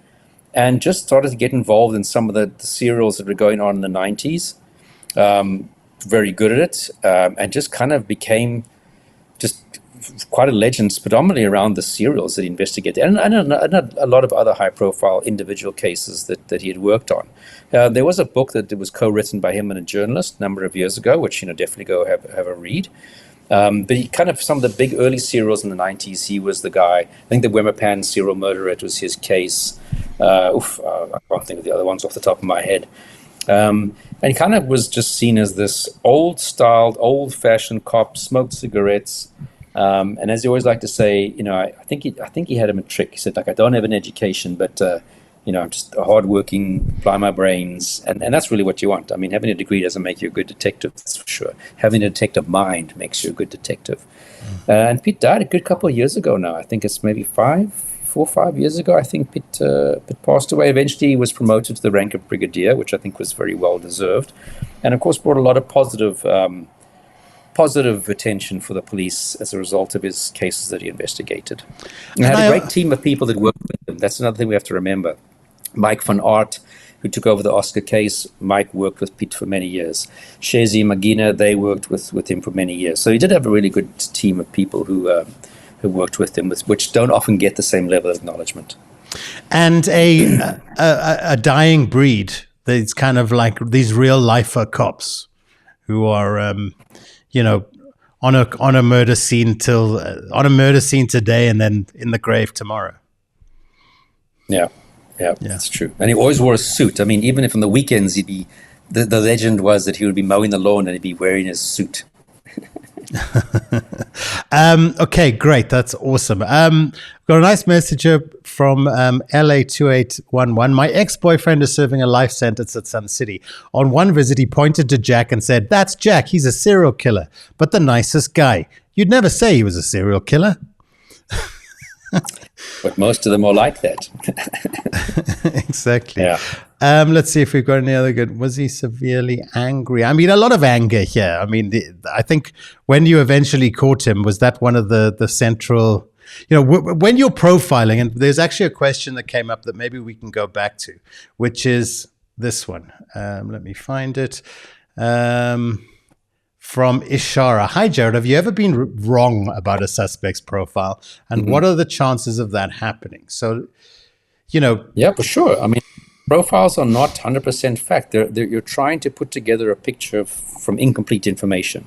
and just started to get involved in some of the serials that were going on in the 90s. Very good at it, and just kind of became just quite a legend, predominantly around the serials that he investigated, and a lot of other high-profile individual cases that he had worked on. There was a book that was co-written by him and a journalist a number of years ago, which definitely go have a read. But he some of the big early serials in the 90s, he was the guy. I think the Wemapan serial murderer, it was his case. I can't think of the other ones off the top of my head. And he kind of was just seen as this old-styled, old-fashioned cop, smoked cigarettes. And as he always liked to say, I think he had him a trick. He said, I don't have an education, but I'm just a hardworking, apply my brains, and that's really what you want. I mean, having a degree doesn't make you a good detective, that's for sure. Having a detective mind makes you a good detective. And Piet died a good couple of years ago now. I think it's maybe 4 or 5 years ago. I think Piet passed away. Eventually, he was promoted to the rank of brigadier, which I think was very well deserved, and of course brought a lot of positive attention for the police as a result of his cases that he investigated. And had a great team of people that worked with him. That's another thing we have to remember. Mike van Aert, who took over the Oscar case, Mike worked with Piet for many years. Shezi Magina, they worked with him for many years. So he did have a really good team of people who worked with him, which don't often get the same level of acknowledgement. And a dying breed. It's kind of like these real lifer cops who are, on a murder scene today and then in the grave tomorrow. Yeah, that's true. And he always wore a suit. I mean, even if on the weekends the legend was that he would be mowing the lawn and he'd be wearing his suit. Okay, great. That's awesome. Got a nice message here from LA2811. My ex-boyfriend is serving a life sentence at Sun City. On one visit, he pointed to Jack and said, "That's Jack. He's a serial killer, but the nicest guy." You'd never say he was a serial killer. But most of them are like that. Exactly. Yeah. Let's see if we've got any other good. Was he severely angry? I mean, a lot of anger here. I mean, I think when you eventually caught him, was that one of the central, when you're profiling, and there's actually a question that came up that maybe we can go back to, which is this one. Let me find it. From Ishara. Hi, Gerard. Have you ever been wrong about a suspect's profile? And what are the chances of that happening? So, Yeah, for sure. I mean, profiles are not 100% fact. You're trying to put together a picture from incomplete information.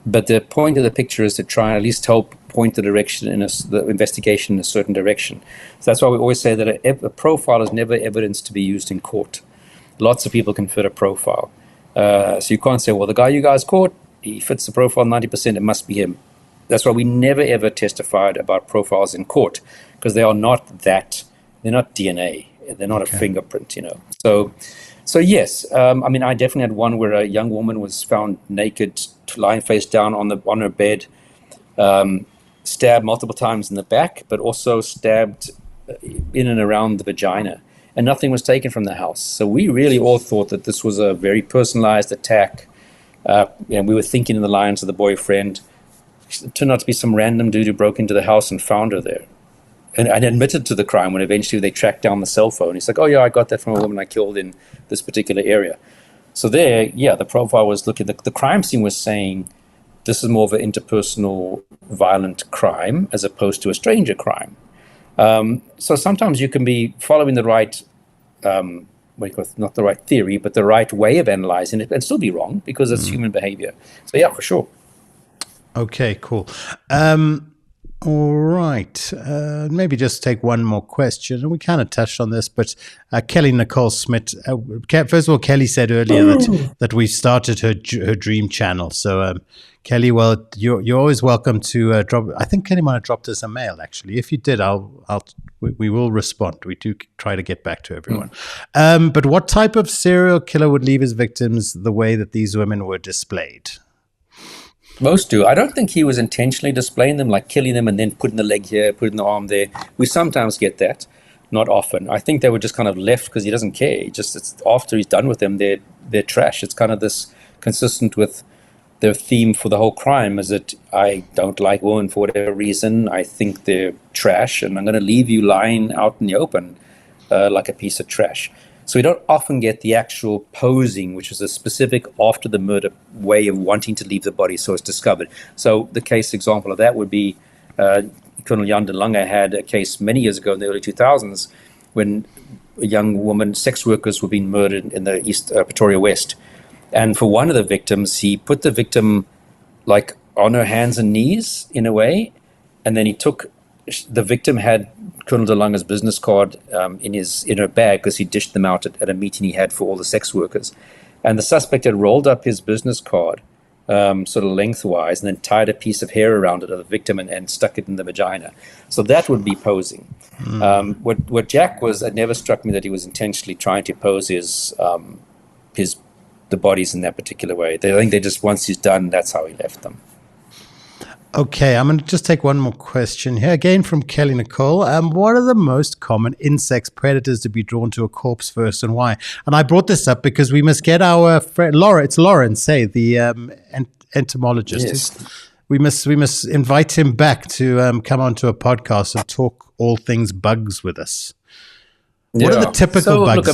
But the point of the picture is to try and at least help point the direction the investigation in a certain direction. So that's why we always say that a profile is never evidence to be used in court. Lots of people can fit a profile. So you can't say, well, the guy you guys caught, he fits the profile 90%, it must be him. That's why we never ever testified about profiles in court, because they are not that, they're not DNA, they're not a fingerprint, So yes, I mean, I definitely had one where a young woman was found naked, lying face down on her bed, stabbed multiple times in the back, but also stabbed in and around the vagina. And nothing was taken from the house. So we really all thought that this was a very personalized attack. We were thinking in the lines of the boyfriend. It turned out to be some random dude who broke into the house and found her there. And admitted to the crime when eventually they tracked down the cell phone. He's like, oh, yeah, I got that from a woman I killed in this particular area. So there, the profile was looking, the crime scene was saying this is more of an interpersonal violent crime as opposed to a stranger crime. So sometimes you can be following the right, not the right theory, but the right way of analyzing it and still be wrong because it's human behavior. So yeah, for sure. Okay, cool. All right. Maybe just take one more question. And we kind of touched on this, but Kelly Nicole Smith, first of all, Kelly said earlier that we started her dream channel. So Kelly, well, you're always welcome to drop. I think Kelly might have dropped us a mail, actually. If you did, we will respond. We do try to get back to everyone. But what type of serial killer would leave his victims the way that these women were displayed? Most do. I don't think he was intentionally displaying them, like killing them and then putting the leg here, putting the arm there. We sometimes get that, not often. I think they were just kind of left because he doesn't care. It's after he's done with them, they're trash. It's kind of this consistent with the theme for the whole crime, is that I don't like women for whatever reason. I think they're trash, and I'm going to leave you lying out in the open like a piece of trash. So we don't often get the actual posing, which is a specific after the murder way of wanting to leave the body so it's discovered. So the case example of that would be Colonel Jan de Lange had a case many years ago in the early 2000s when a young woman, sex workers, were being murdered in the East Pretoria West. And for one of the victims, he put the victim like on her hands and knees in a way, and then the victim had Colonel de Lange's business card in her bag because he dished them out at a meeting he had for all the sex workers. And the suspect had rolled up his business card sort of lengthwise and then tied a piece of hair around it of the victim and stuck it in the vagina. So that would be posing. What Jack was, it never struck me that he was intentionally trying to pose the bodies in that particular way. I think they just, once he's done, that's how he left them. Okay, I'm going to just take one more question here, again from Kelly Nicole. What are the most common insect predators to be drawn to a corpse first, and why? And I brought this up because we must get our friend Lawrence, the entomologist. Yes. We must invite him back to come onto a podcast and talk all things bugs with us. What are the typical bugs? Look, I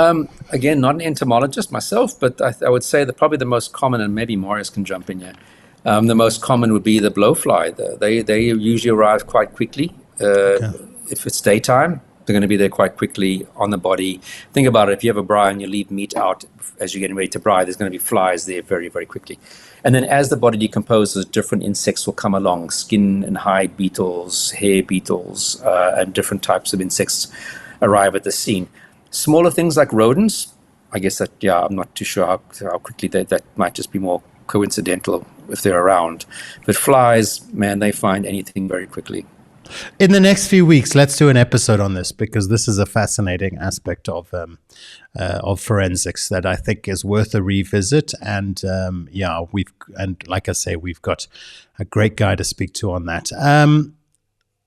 mean, again, not an entomologist myself, but I would say that probably the most common, and maybe Marius can jump in here, the most common would be the blowfly. They usually arrive quite quickly. If it's daytime, they're going to be there quite quickly on the body. Think about it. If you have a braai and you leave meat out as you're getting ready to braai, there's going to be flies there very, very quickly. And then as the body decomposes, different insects will come along, skin and hide beetles, hair beetles, and different types of insects arrive at the scene. Smaller things like rodents, I guess that, I'm not too sure how quickly that might just be more coincidental if they're around. But flies, man, they find anything very quickly. In the next few weeks, let's do an episode on this because this is a fascinating aspect of forensics that I think is worth a revisit. And like I say, we've got a great guy to speak to on that.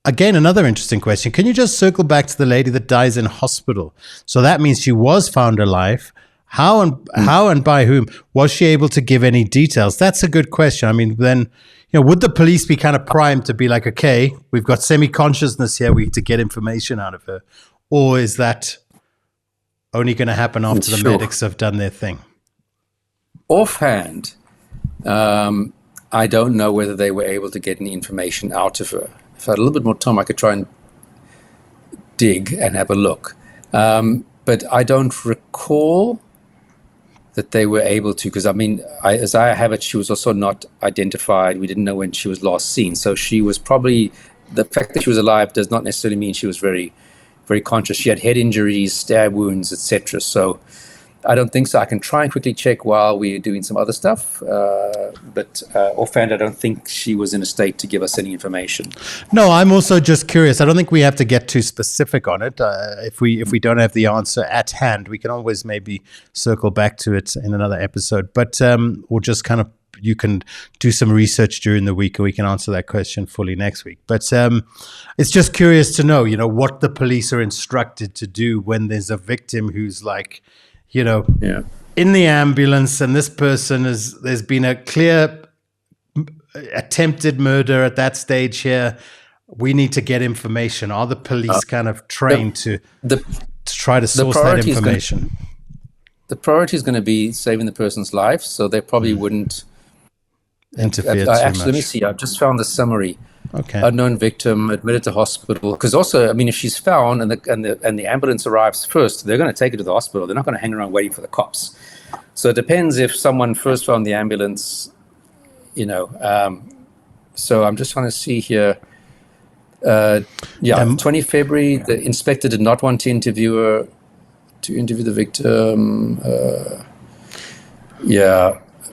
Again, another interesting question. Can you just circle back to the lady that dies in hospital? So that means she was found alive. How and by whom? Was she able to give any details? That's a good question. I mean, then, would the police be kind of primed to be like, okay, we've got semi-consciousness here, we need to get information out of her? Or is that only going to happen after the medics have done their thing? Offhand, I don't know whether they were able to get any information out of her. If I had a little bit more time, I could try and dig and have a look. But I don't recall that they were able to, because I mean, as I have it, she was also not identified. We didn't know when she was last seen. So she was probably, the fact that she was alive does not necessarily mean she was very, very conscious. She had head injuries, stab wounds, etc. So I don't think so. I can try and quickly check while we're doing some other stuff. But offhand, I don't think she was in a state to give us any information. No, I'm also just curious. I don't think we have to get too specific on it. If we don't have the answer at hand, we can always maybe circle back to it in another episode. But or just kind of, you can do some research during the week and we can answer that question fully next week. But it's just curious to know, what the police are instructed to do when there's a victim who's like, in the ambulance, and this person there's been a clear attempted murder at that stage here. We need to get information. Are the police kind of trained to try to source that information? The priority is going to be saving the person's life, so they probably wouldn't interfere too much. much. Let me see. I've just found the summary. Okay. Unknown victim admitted to hospital. Because also, I mean, if she's found and the ambulance arrives first, they're going to take her to the hospital. They're not going to hang around waiting for the cops. So it depends if someone first found the ambulance, So I'm just trying to see here. 20 February, the inspector did not want to interview the victim.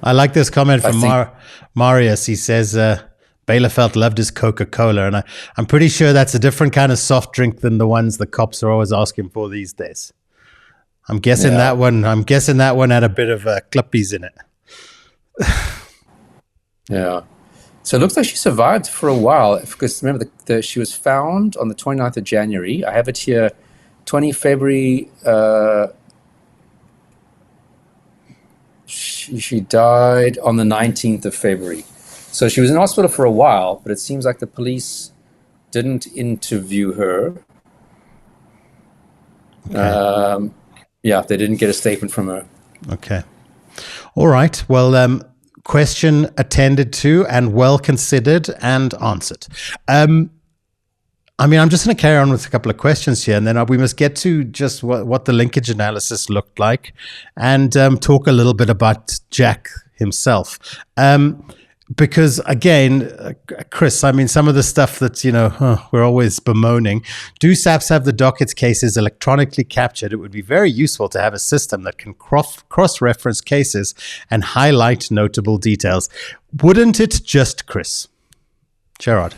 I like this comment from Marius. He says, Byleveld loved his Coca-Cola, and I'm pretty sure that's a different kind of soft drink than the ones the cops are always asking for these days. I'm guessing that one had a bit of clippies in it. Yeah. So it looks like she survived for a while, because remember, she was found on the 29th of January. I have it here, 20 February. She died on the 19th of February. So she was in hospital for a while, but it seems like the police didn't interview her. Okay. Yeah, they didn't get a statement from her. Okay. All right. Well, question attended to and well considered and answered. I'm just going to carry on with a couple of questions here, and then we must get to just what the linkage analysis looked like, and talk a little bit about Jack himself. Because again, Chris, some of the stuff that, we're always bemoaning, do SAPs have the docket cases electronically captured? It would be very useful to have a system that can cross-reference cases and highlight notable details. Wouldn't it just, Chris? Gerard?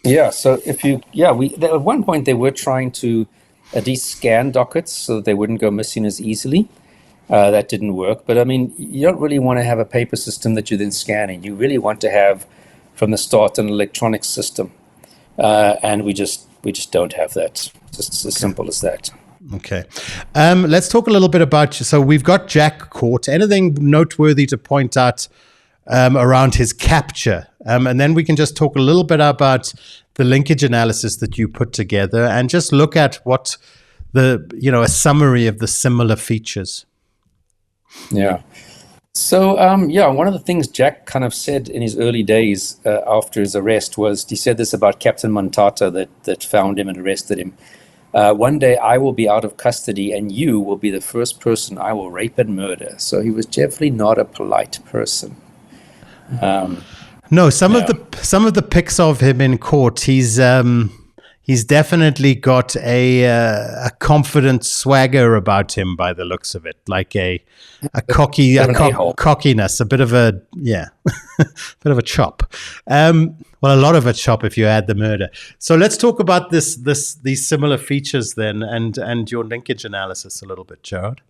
Yeah, so at one point they were trying to at least scan dockets so that they wouldn't go missing as easily. That didn't work. But you don't really want to have a paper system that you're then scanning. You really want to have, from the start, an electronic system. And we just don't have that. Just as simple as that. Okay. Let's talk a little bit about, so we've got Jack caught. Anything noteworthy to point out around his capture? And then we can just talk a little bit about the linkage analysis that you put together and just look at what a summary of the similar features. Yeah. So, one of the things Jack kind of said in his early days after his arrest was, he said this about Captain Montata that found him and arrested him. One day I will be out of custody and you will be the first person I will rape and murder. So he was definitely not a polite person. No, some of the pics of him in court, he's definitely got a confident swagger about him by the looks of it, like a cockiness, a bit of a bit of a chop. Well, a lot of a chop if you add the murder. So let's talk about these similar features then, and your linkage analysis a little bit, Gerard.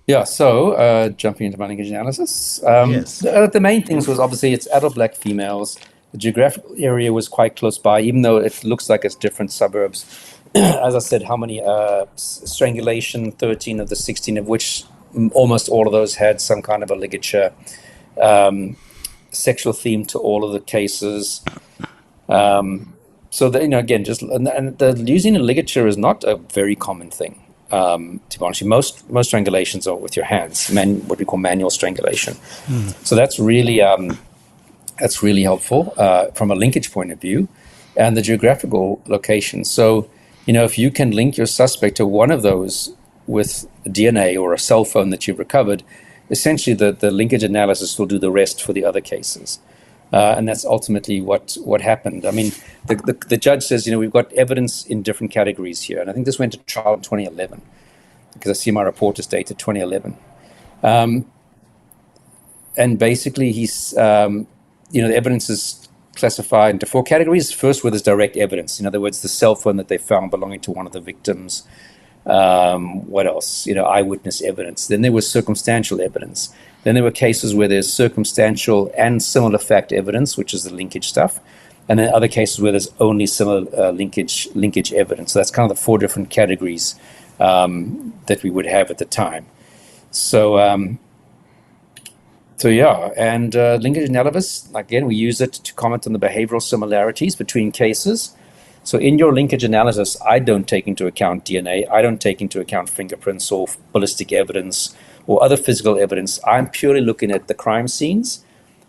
Yeah, so jumping into my linkage analysis, Yes. The main things was obviously it's adult black females. The geographical area was quite close by, even though it looks like it's different suburbs. As I said, how many strangulation, 13 of the 16, of which almost all of those had some kind of a ligature. Sexual theme to all of the cases. So that, again, using a ligature is not a very common thing. To be honest, most strangulations are with your hands, what we call manual strangulation. So that's really helpful from a linkage point of view, and the geographical location. So, if you can link your suspect to one of those with DNA or a cell phone that you've recovered, essentially the linkage analysis will do the rest for the other cases. And that's ultimately what happened. The judge says, we've got evidence in different categories here. And I think this went to trial in 2011, because I see my report is dated 2011. And basically he's, the evidence is classified into 4 categories. First, where there's direct evidence. In other words, the cell phone that they found belonging to one of the victims. What else? Eyewitness evidence. Then there was circumstantial evidence. Then there were cases where there's circumstantial and similar fact evidence, which is the linkage stuff. And then other cases where there's only similar linkage evidence. So that's kind of the 4 different categories that we would have at the time. And linkage analysis, again, we use it to comment on the behavioral similarities between cases. So in your linkage analysis, I don't take into account DNA. I don't take into account fingerprints or ballistic evidence or other physical evidence. I'm purely looking at the crime scenes,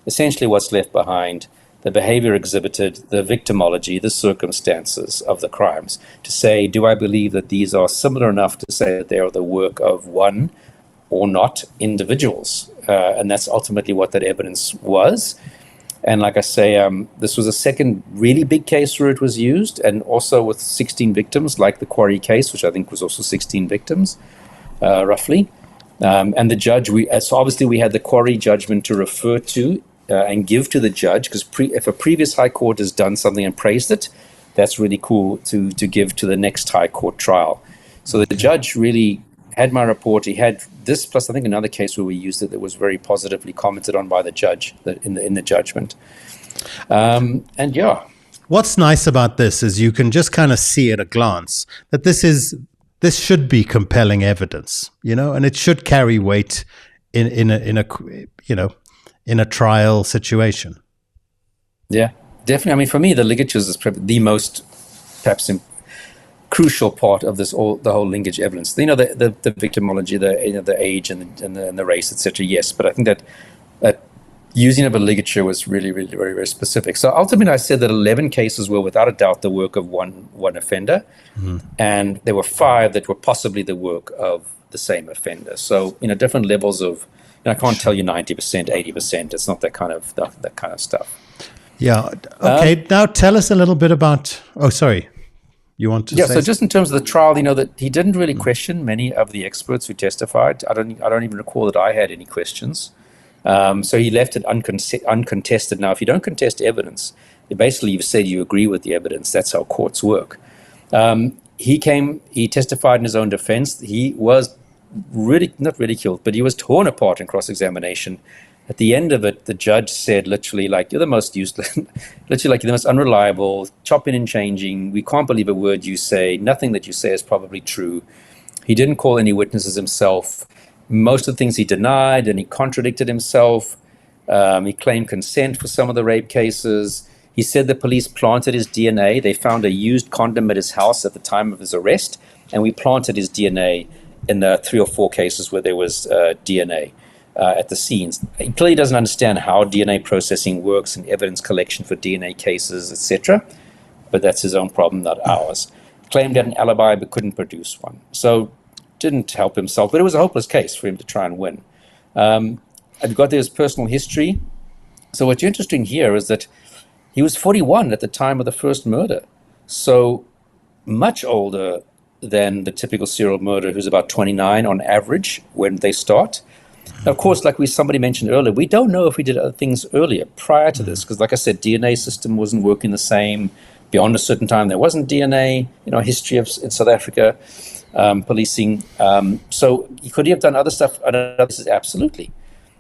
essentially what's left behind, the behavior exhibited, the victimology, the circumstances of the crimes, to say, do I believe that these are similar enough to say that they are the work of one or not individuals? And that's ultimately what that evidence was. And like I say, this was a second really big case where it was used, and also with 16 victims, like the Quarry case, which I think was also 16 victims, roughly. And the judge, so obviously we had the Quarry judgment to refer to and give to the judge, because if a previous high court has done something and praised it, that's really cool to give to the next high court trial. So the judge really had my report. He had this plus I think another case where we used it that was very positively commented on by the judge in the judgment. And yeah. What's nice about this is you can just kind of see at a glance that this should be compelling evidence, and it should carry weight in a trial situation. Yeah, definitely. I mean, for me, the ligatures is the most perhaps crucial part of the whole linkage evidence. The victimology, the age and the race, etc. Yes, but I think that using of a ligature was really, really very, very specific. So ultimately, I said that 11 cases were without a doubt the work of one offender, and there were 5 that were possibly the work of the same offender. So different levels of. I can't tell you 90%, 80%. It's not that kind of stuff. Yeah. Okay. Now tell us a little bit about. Oh, sorry. You want to? Yeah. So just in terms of the trial, that he didn't really question many of the experts who testified. I don't even recall that I had any questions. So he left it uncontested. Now, if you don't contest evidence, you've said you agree with the evidence. That's how courts work. He testified in his own defense. He was not ridiculed, but he was torn apart in cross-examination. At the end of it, the judge said literally, you're the most useless, literally you're the most unreliable, chopping and changing. We can't believe a word you say. Nothing that you say is probably true. He didn't call any witnesses himself. Most of the things he denied, and he contradicted himself. He claimed consent for some of the rape cases. He said the police planted his DNA. They found a used condom at his house at the time of his arrest, and we planted his DNA in the 3 or 4 cases where there was DNA at the scenes. He clearly doesn't understand how DNA processing works and evidence collection for DNA cases, etc. But that's his own problem, not ours. Claimed he had an alibi but couldn't produce one. So didn't help himself, but it was a hopeless case for him to try and win. I've got his personal history. So what's interesting here is that he was 41 at the time of the first murder. So much older than the typical serial murderer, who's about 29 on average when they start. Now, of course, like somebody mentioned earlier, we don't know if we did other things earlier prior to this, because like I said, DNA system wasn't working the same. Beyond a certain time, there wasn't DNA, history in South Africa, policing. So could he have done other stuff? Absolutely.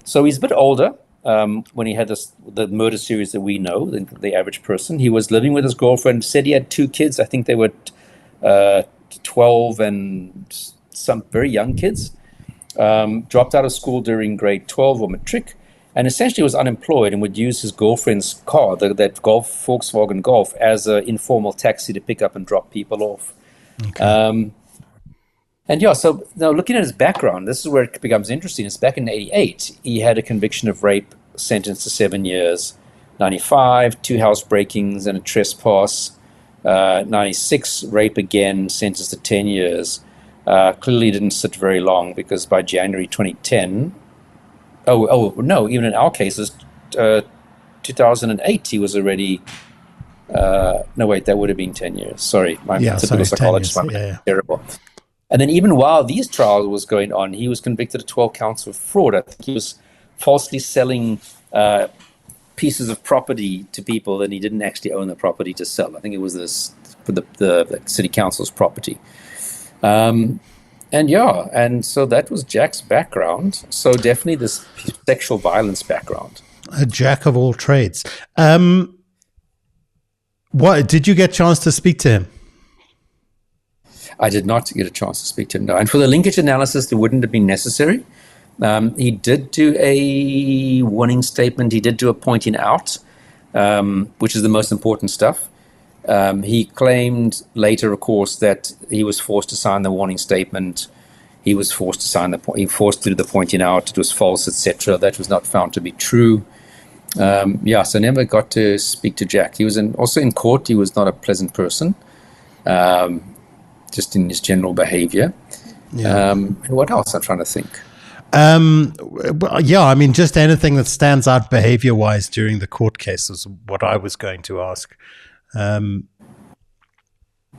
So he's a bit older when he had the murder series that we know, the average person. He was living with his girlfriend, said he had 2 kids. I think they were 12 and some very young kids. Dropped out of school during grade 12 or matric, and essentially was unemployed and would use his girlfriend's car, that Volkswagen Golf, as an informal taxi to pick up and drop people off. Okay. So now looking at his background, this is where it becomes interesting. It's back in 88, he had a conviction of rape, sentenced to 7 years. 95, 2 house breakings and a trespass. 96, rape again, sentenced to 10 years. Clearly didn't sit very long, because by January 2010, even in our cases, 2008, he was already, that would have been 10 years. Sorry, my typical psychologist, terrible. And then even while these trials was going on, he was convicted of 12 counts of fraud. I think he was falsely selling pieces of property to people, and he didn't actually own the property to sell. I think it was the city council's property. And so that was Jack's background. So definitely this sexual violence background. A jack of all trades. What did you get a chance to speak to him? I did not get a chance to speak to him, no. And for the linkage analysis, it wouldn't have been necessary. He did do a warning statement. He did do a pointing out, which is the most important stuff. He claimed later, of course, that he was forced to sign the warning statement. He was forced to sign forced to do the pointing out. It was false, etc. That was not found to be true. So never got to speak to Jack. He was also in court. He was not a pleasant person, just in his general behavior. And what else? I'm trying to think. Just anything that stands out behavior-wise during the court case is what I was going to ask.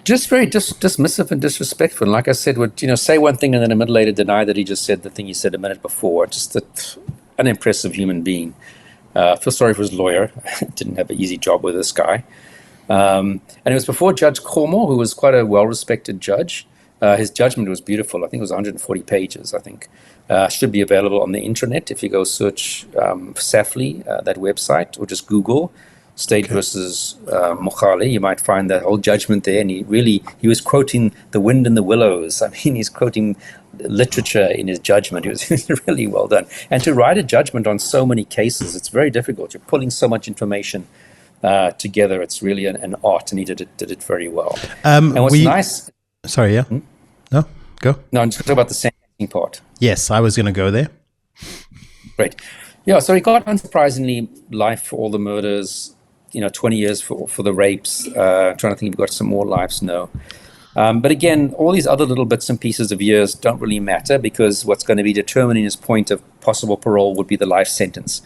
Just very dismissive and disrespectful. Like I said, would say one thing and then a minute later deny that he just said the thing he said a minute before. Just an unimpressive human being. I feel sorry for his lawyer. Didn't have an easy job with this guy. And it was before Judge Cormor, who was quite a well-respected judge. His judgment was beautiful. I think it was 140 pages, I think. Should be available on the intranet if you go search Safely, that website, or just Google State versus Mogale. You might find that whole judgment there. And he was quoting The Wind in the Willows. I mean, he's quoting literature in his judgment. It was really well done. And to write a judgment on so many cases, it's very difficult. You're pulling so much information together. It's really an art, and he did it very well. And what's nice... Sorry, yeah? No, go. No, I'm just talking about the sentencing part. Yes, I was going to go there. Great. Yeah, so he got, unsurprisingly, life for all the murders, 20 years for the rapes. I'm trying to think if we've got some more lives. No. But again, all these other little bits and pieces of years don't really matter, because what's going to be determining his point of possible parole would be the life sentence.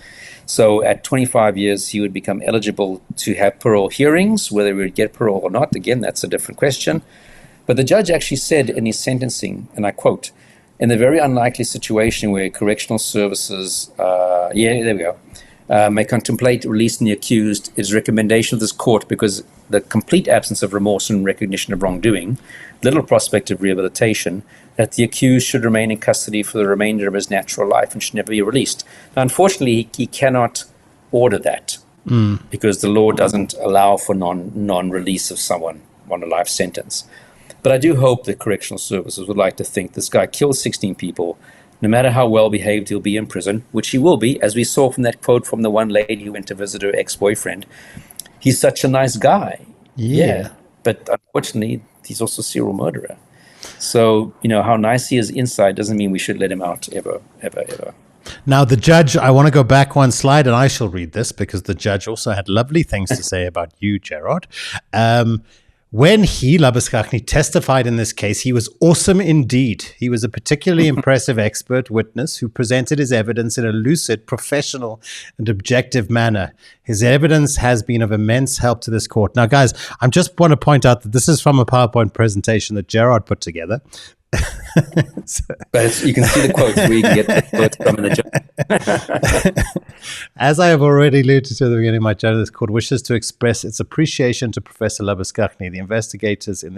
So at 25 years, he would become eligible to have parole hearings. Whether he would get parole or not, again, that's a different question. But the judge actually said in his sentencing, and I quote, "In the very unlikely situation where correctional services, may contemplate releasing the accused, it is recommendation of this court, because the complete absence of remorse and recognition of wrongdoing, little prospect of rehabilitation, that the accused should remain in custody for the remainder of his natural life and should never be released." Now, unfortunately, he cannot order that because the law doesn't allow for non-release of someone on a life sentence. But I do hope that correctional services would like to think this guy killed 16 people. No matter how well behaved he'll be in prison, which he will be, as we saw from that quote from the one lady who went to visit her ex-boyfriend. He's such a nice guy. Yeah. But unfortunately, he's also a serial murderer. So, how nice he is inside doesn't mean we should let him out ever, ever, ever. Now, the judge, I want to go back one slide, and I shall read this, because the judge also had lovely things to say about you, Gerard. When Labuschagne testified in this case, he was awesome indeed. He was a particularly impressive expert witness who presented his evidence in a lucid, professional, and objective manner. His evidence has been of immense help to this court. Now, guys, I just want to point out that this is from a PowerPoint presentation that Gerard put together. But you can see the quotes where you can get the quotes from the judge. As I have already alluded to at the beginning, my judge, this court wishes to express its appreciation to Professor Labuschagne, the investigators in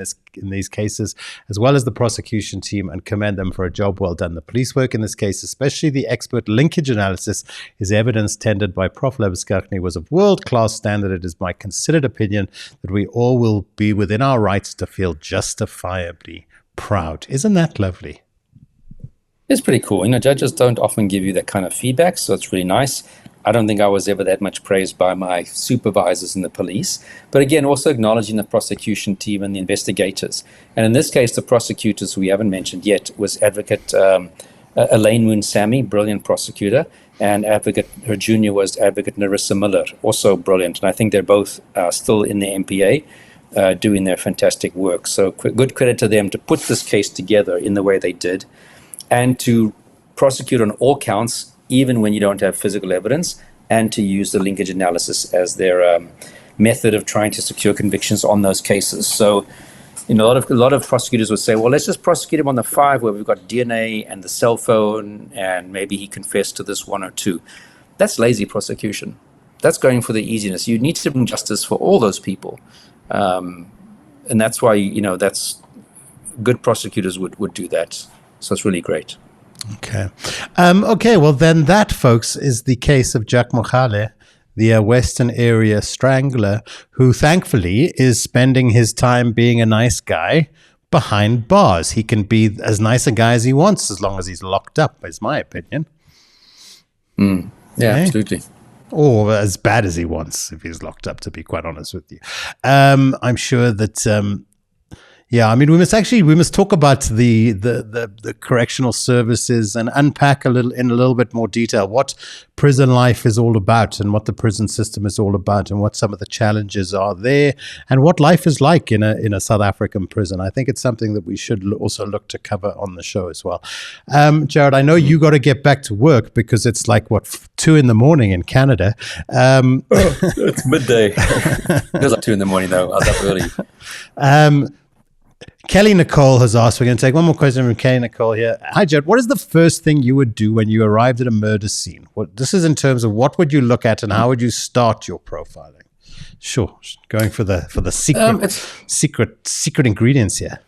these cases, as well as the prosecution team, and commend them for a job well done. The police work in this case, especially the expert linkage analysis, is evidence tendered by Prof. Labuschagne, was of world-class standard. It is my considered opinion that we all will be within our rights to feel justifiably proud. Isn't that lovely? It's pretty cool. Judges don't often give you that kind of feedback, so it's really nice. I don't think I was ever that much praised by my supervisors in the police. But again, also acknowledging the prosecution team and the investigators. And in this case, the prosecutors who we haven't mentioned yet was Advocate Elaine Moon-Sammy, brilliant prosecutor, and her junior was Advocate Narissa Miller, also brilliant. And I think they're both still in the MPA. Doing their fantastic work. So good credit to them to put this case together in the way they did, and to prosecute on all counts, even when you don't have physical evidence, and to use the linkage analysis as their method of trying to secure convictions on those cases. So, a lot of prosecutors would say, well, let's just prosecute him on the 5 where we've got DNA and the cell phone, and maybe he confessed to this 1 or 2. That's lazy prosecution. That's going for the easiness. You need to bring justice for all those people. And that's why, that's good prosecutors would do that. So it's really great. Okay. Okay. Well, then that, folks, is the case of Jack Mogale, the Westonaria Strangler, who thankfully is spending his time being a nice guy behind bars. He can be as nice a guy as he wants as long as he's locked up, is my opinion. Yeah, okay. Absolutely. Or as bad as he wants if he's locked up, to be quite honest with you. I'm sure that, we must talk about the correctional services and unpack in a little bit more detail what prison life is all about, and what the prison system is all about, and what some of the challenges are there, and what life is like in a South African prison. I think it's something that we should also look to cover on the show as well. Gerard, I know you got to get back to work because it's like 2 a.m. in Canada. It's midday. It was like 2 a.m. though. I was up early. Kelly Nicole has asked, we're going to take one more question from Kelly Nicole here. Hi, Gerard. What is the first thing you would do when you arrived at a murder scene? This is in terms of what would you look at and how would you start your profiling? Sure. Going for the secret ingredients here.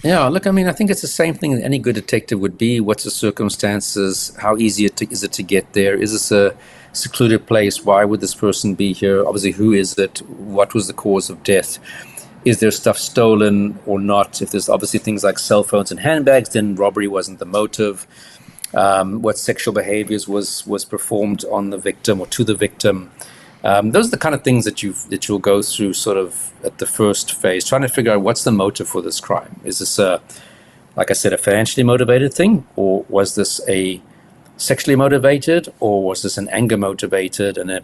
Yeah, look, I mean, I think it's the same thing that any good detective would be. What's the circumstances? How easy is it to get there? Is this a secluded place? Why would this person be here? Obviously, who is it? What was the cause of death? Is there stuff stolen or not? If there's obviously things like cell phones and handbags, then robbery wasn't the motive. What sexual behaviors was performed on the victim or to the victim? Those are the kind of things that you'll go through sort of at the first phase, trying to figure out what's the motive for this crime. Is this like I said, a financially motivated thing, or was this a sexually motivated, or was this an anger motivated? And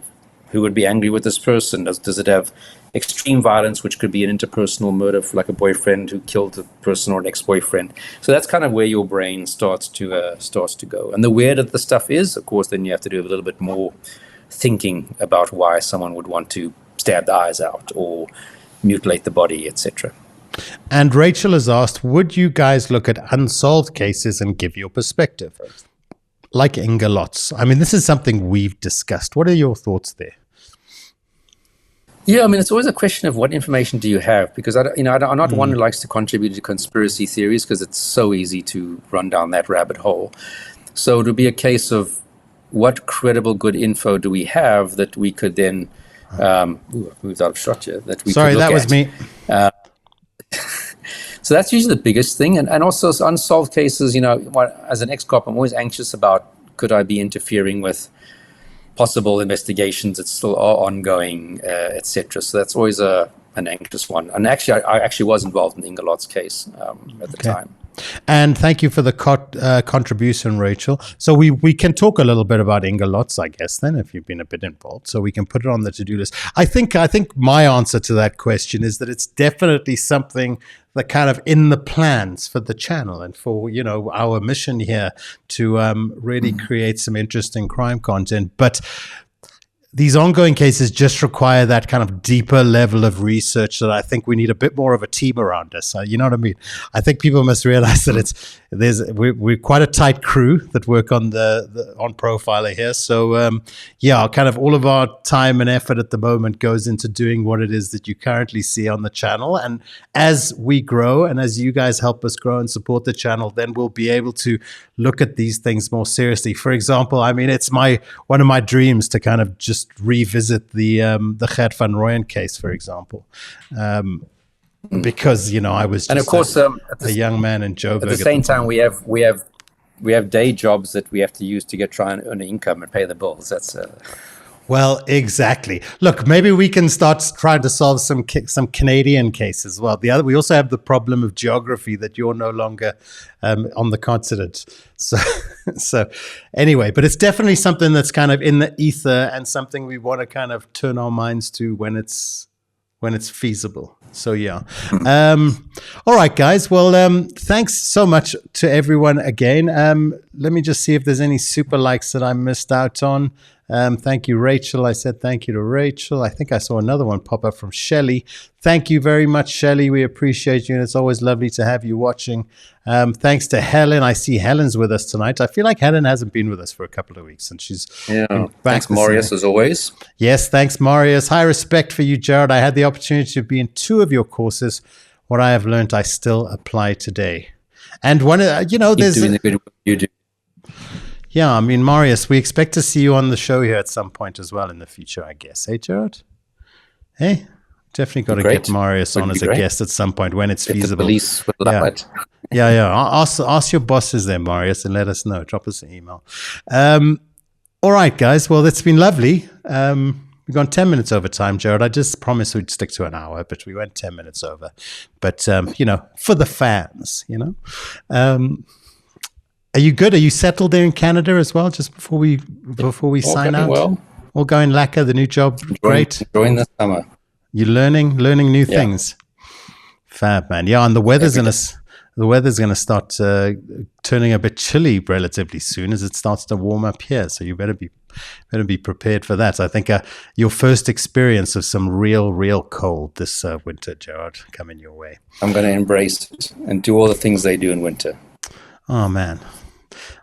who would be angry with this person? Does it have extreme violence, which could be an interpersonal murder, like a boyfriend who killed a person or an ex-boyfriend? So that's kind of where your brain starts to go. And the weirder the stuff is, of course, then you have to do a little bit more thinking about why someone would want to stab the eyes out or mutilate the body, etc. And Rachel has asked, would you guys look at unsolved cases and give your perspective? Like Inga Lotz. I mean, this is something we've discussed. What are your thoughts there? Yeah, I mean, it's always a question of what information do you have, because I'm not one who likes to contribute to conspiracy theories, because it's so easy to run down that rabbit hole. So it would be a case of what credible good info do we have that we could then moved out of shot here, that we Sorry, could look that was at. me. So that's usually the biggest thing. And also unsolved cases, as an ex-cop, I'm always anxious about, could I be interfering with possible investigations that still are ongoing, etc. So that's always an anxious one. And actually, I actually was involved in Inga Lotz's case at the time. And thank you for the contribution, Rachel. So we can talk a little bit about Inga Lotz, I guess, then, if you've been a bit involved. So we can put it on the to-do list. I think my answer to that question is that it's definitely something that kind of in the plans for the channel and for, our mission here to really create some interesting crime content. But these ongoing cases just require that kind of deeper level of research that I think we need a bit more of a team around us. You know what I mean? I think people must realize that we're quite a tight crew that work on on Profiler here. So kind of all of our time and effort at the moment goes into doing what it is that you currently see on the channel. And as we grow and as you guys help us grow and support the channel, then we'll be able to look at these things more seriously. For example, I mean, it's one of my dreams to kind of just revisit the Gert van Rooyen case, for example, because I was just and of course a young man in Joburg. At the same time, we have day jobs that we have to use to try and earn an income and pay the bills. That's Well, exactly. Look, maybe we can start trying to solve some Canadian cases. Well, we also have the problem of geography that you're no longer on the continent. So anyway, but it's definitely something that's kind of in the ether and something we want to kind of turn our minds to when it's feasible. So yeah. All right, guys. Well, thanks so much to everyone again. Let me just see if there's any super likes that I missed out on. Thank you, Rachel. I said thank you to Rachel. I think I saw another one pop up from Shelley. Thank you very much, Shelley. We appreciate you, and it's always lovely to have you watching. Thanks to Helen. I see Helen's with us tonight. I feel like Helen hasn't been with us for a couple of weeks, and she's back. Thanks, Marius, as always. Yes, thanks, Marius. High respect for you, Gerard. I had the opportunity to be in 2 of your courses. What I have learned, I still apply today. And one, there's doing the good work you do. Yeah, I mean, Marius, we expect to see you on the show here at some point as well in the future, I guess. Hey, Gerard? Hey, definitely got to get Marius on as a guest at some point when it's feasible. The police would love it. Yeah. Ask your bosses there, Marius, and let us know. Drop us an email. All right, guys. Well, it's been lovely. We've gone 10 minutes over time, Gerard. I just promised we'd stick to an hour, but we went 10 minutes over. But, for the fans, Are you good? Are you settled there in Canada as well? Just before we sign out, all going lacquer. The new job, great. Enjoying the summer. You're learning new things. Fab, man. Yeah, and the weather's gonna start turning a bit chilly relatively soon as it starts to warm up here. So you better be prepared for that. I think your first experience of some real cold this winter, Gerard, coming your way. I'm going to embrace it and do all the things they do in winter. Oh man.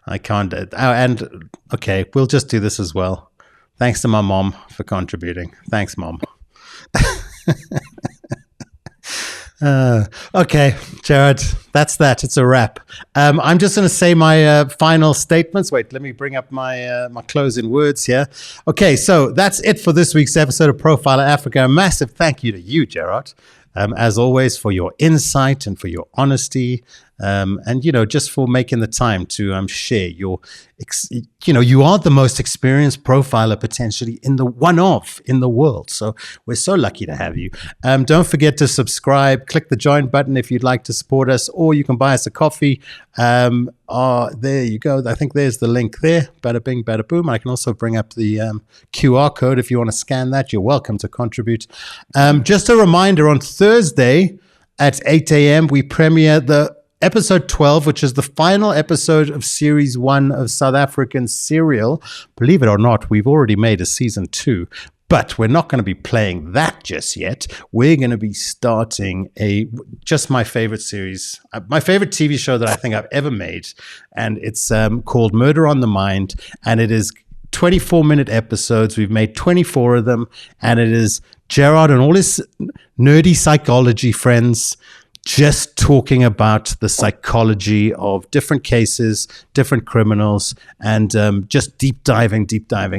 I can't. And okay, we'll just do this as well. Thanks to my mom for contributing. Thanks, Mom. Okay, Gerard, that's that. It's a wrap. I'm just going to say my final statements. Wait, let me bring up my closing words here. Okay, so that's it for this week's episode of Profiler Africa. A massive thank you to you, Gerard, as always, for your insight and for your honesty. And, just for making the time to share your, you are the most experienced profiler potentially in the world. So we're so lucky to have you. Don't forget to subscribe, click the join button if you'd like to support us, or you can buy us a coffee. There you go. I think there's the link there. Bada bing, bada boom. I can also bring up the QR code if you want to scan that. You're welcome to contribute. Just a reminder, on Thursday at 8 a.m., we premiere the Episode 12, which is the final episode of Series 1 of South African Serial. Believe it or not, we've already made a Season 2, but we're not going to be playing that just yet. We're going to be starting just my favorite series, my favorite TV show that I think I've ever made, and it's called Murder on the Mind, and it is 24-minute episodes. We've made 24 of them, and it is Gerard and all his nerdy psychology friends just talking about the psychology of different cases, different criminals, and just deep diving,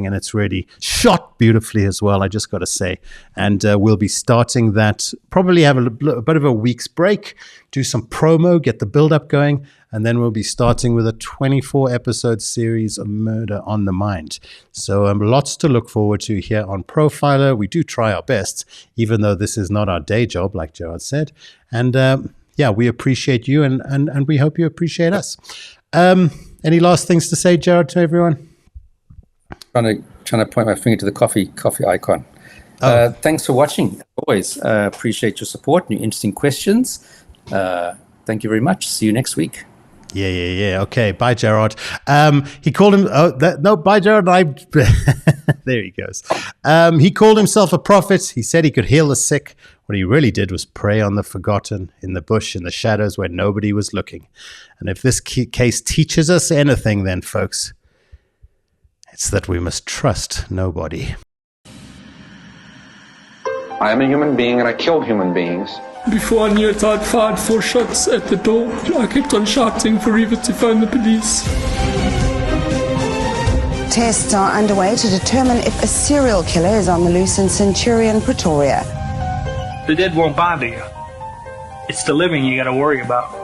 and it's really shot beautifully as well, I just got to say. And we'll be starting that, probably have a bit of a week's break, do some promo, get the build-up going, and then we'll be starting with a 24-episode series of Murder on the Mind. So lots to look forward to here on Profiler. We do try our best, even though this is not our day job, like Gerard said. And we appreciate you, and we hope you appreciate us. Any last things to say, Gerard, to everyone? Trying to point my finger to the coffee icon. Thanks for watching. Always appreciate your support and your interesting questions. Thank you very much. See you next week. Yeah. Okay. Bye, Gerard. He called him. Bye, Gerard. There he goes. He called himself a prophet. He said he could heal the sick. What he really did was prey on the forgotten in the bush, in the shadows where nobody was looking. And if this case teaches us anything, then, folks, it's that we must trust nobody. I am a human being and I killed human beings. Before I knew it, I'd fired 4 shots at the door. I kept on shouting for Eva to phone the police. Tests are underway to determine if a serial killer is on the loose in Centurion, Pretoria. The dead won't bother you. It's the living you gotta worry about.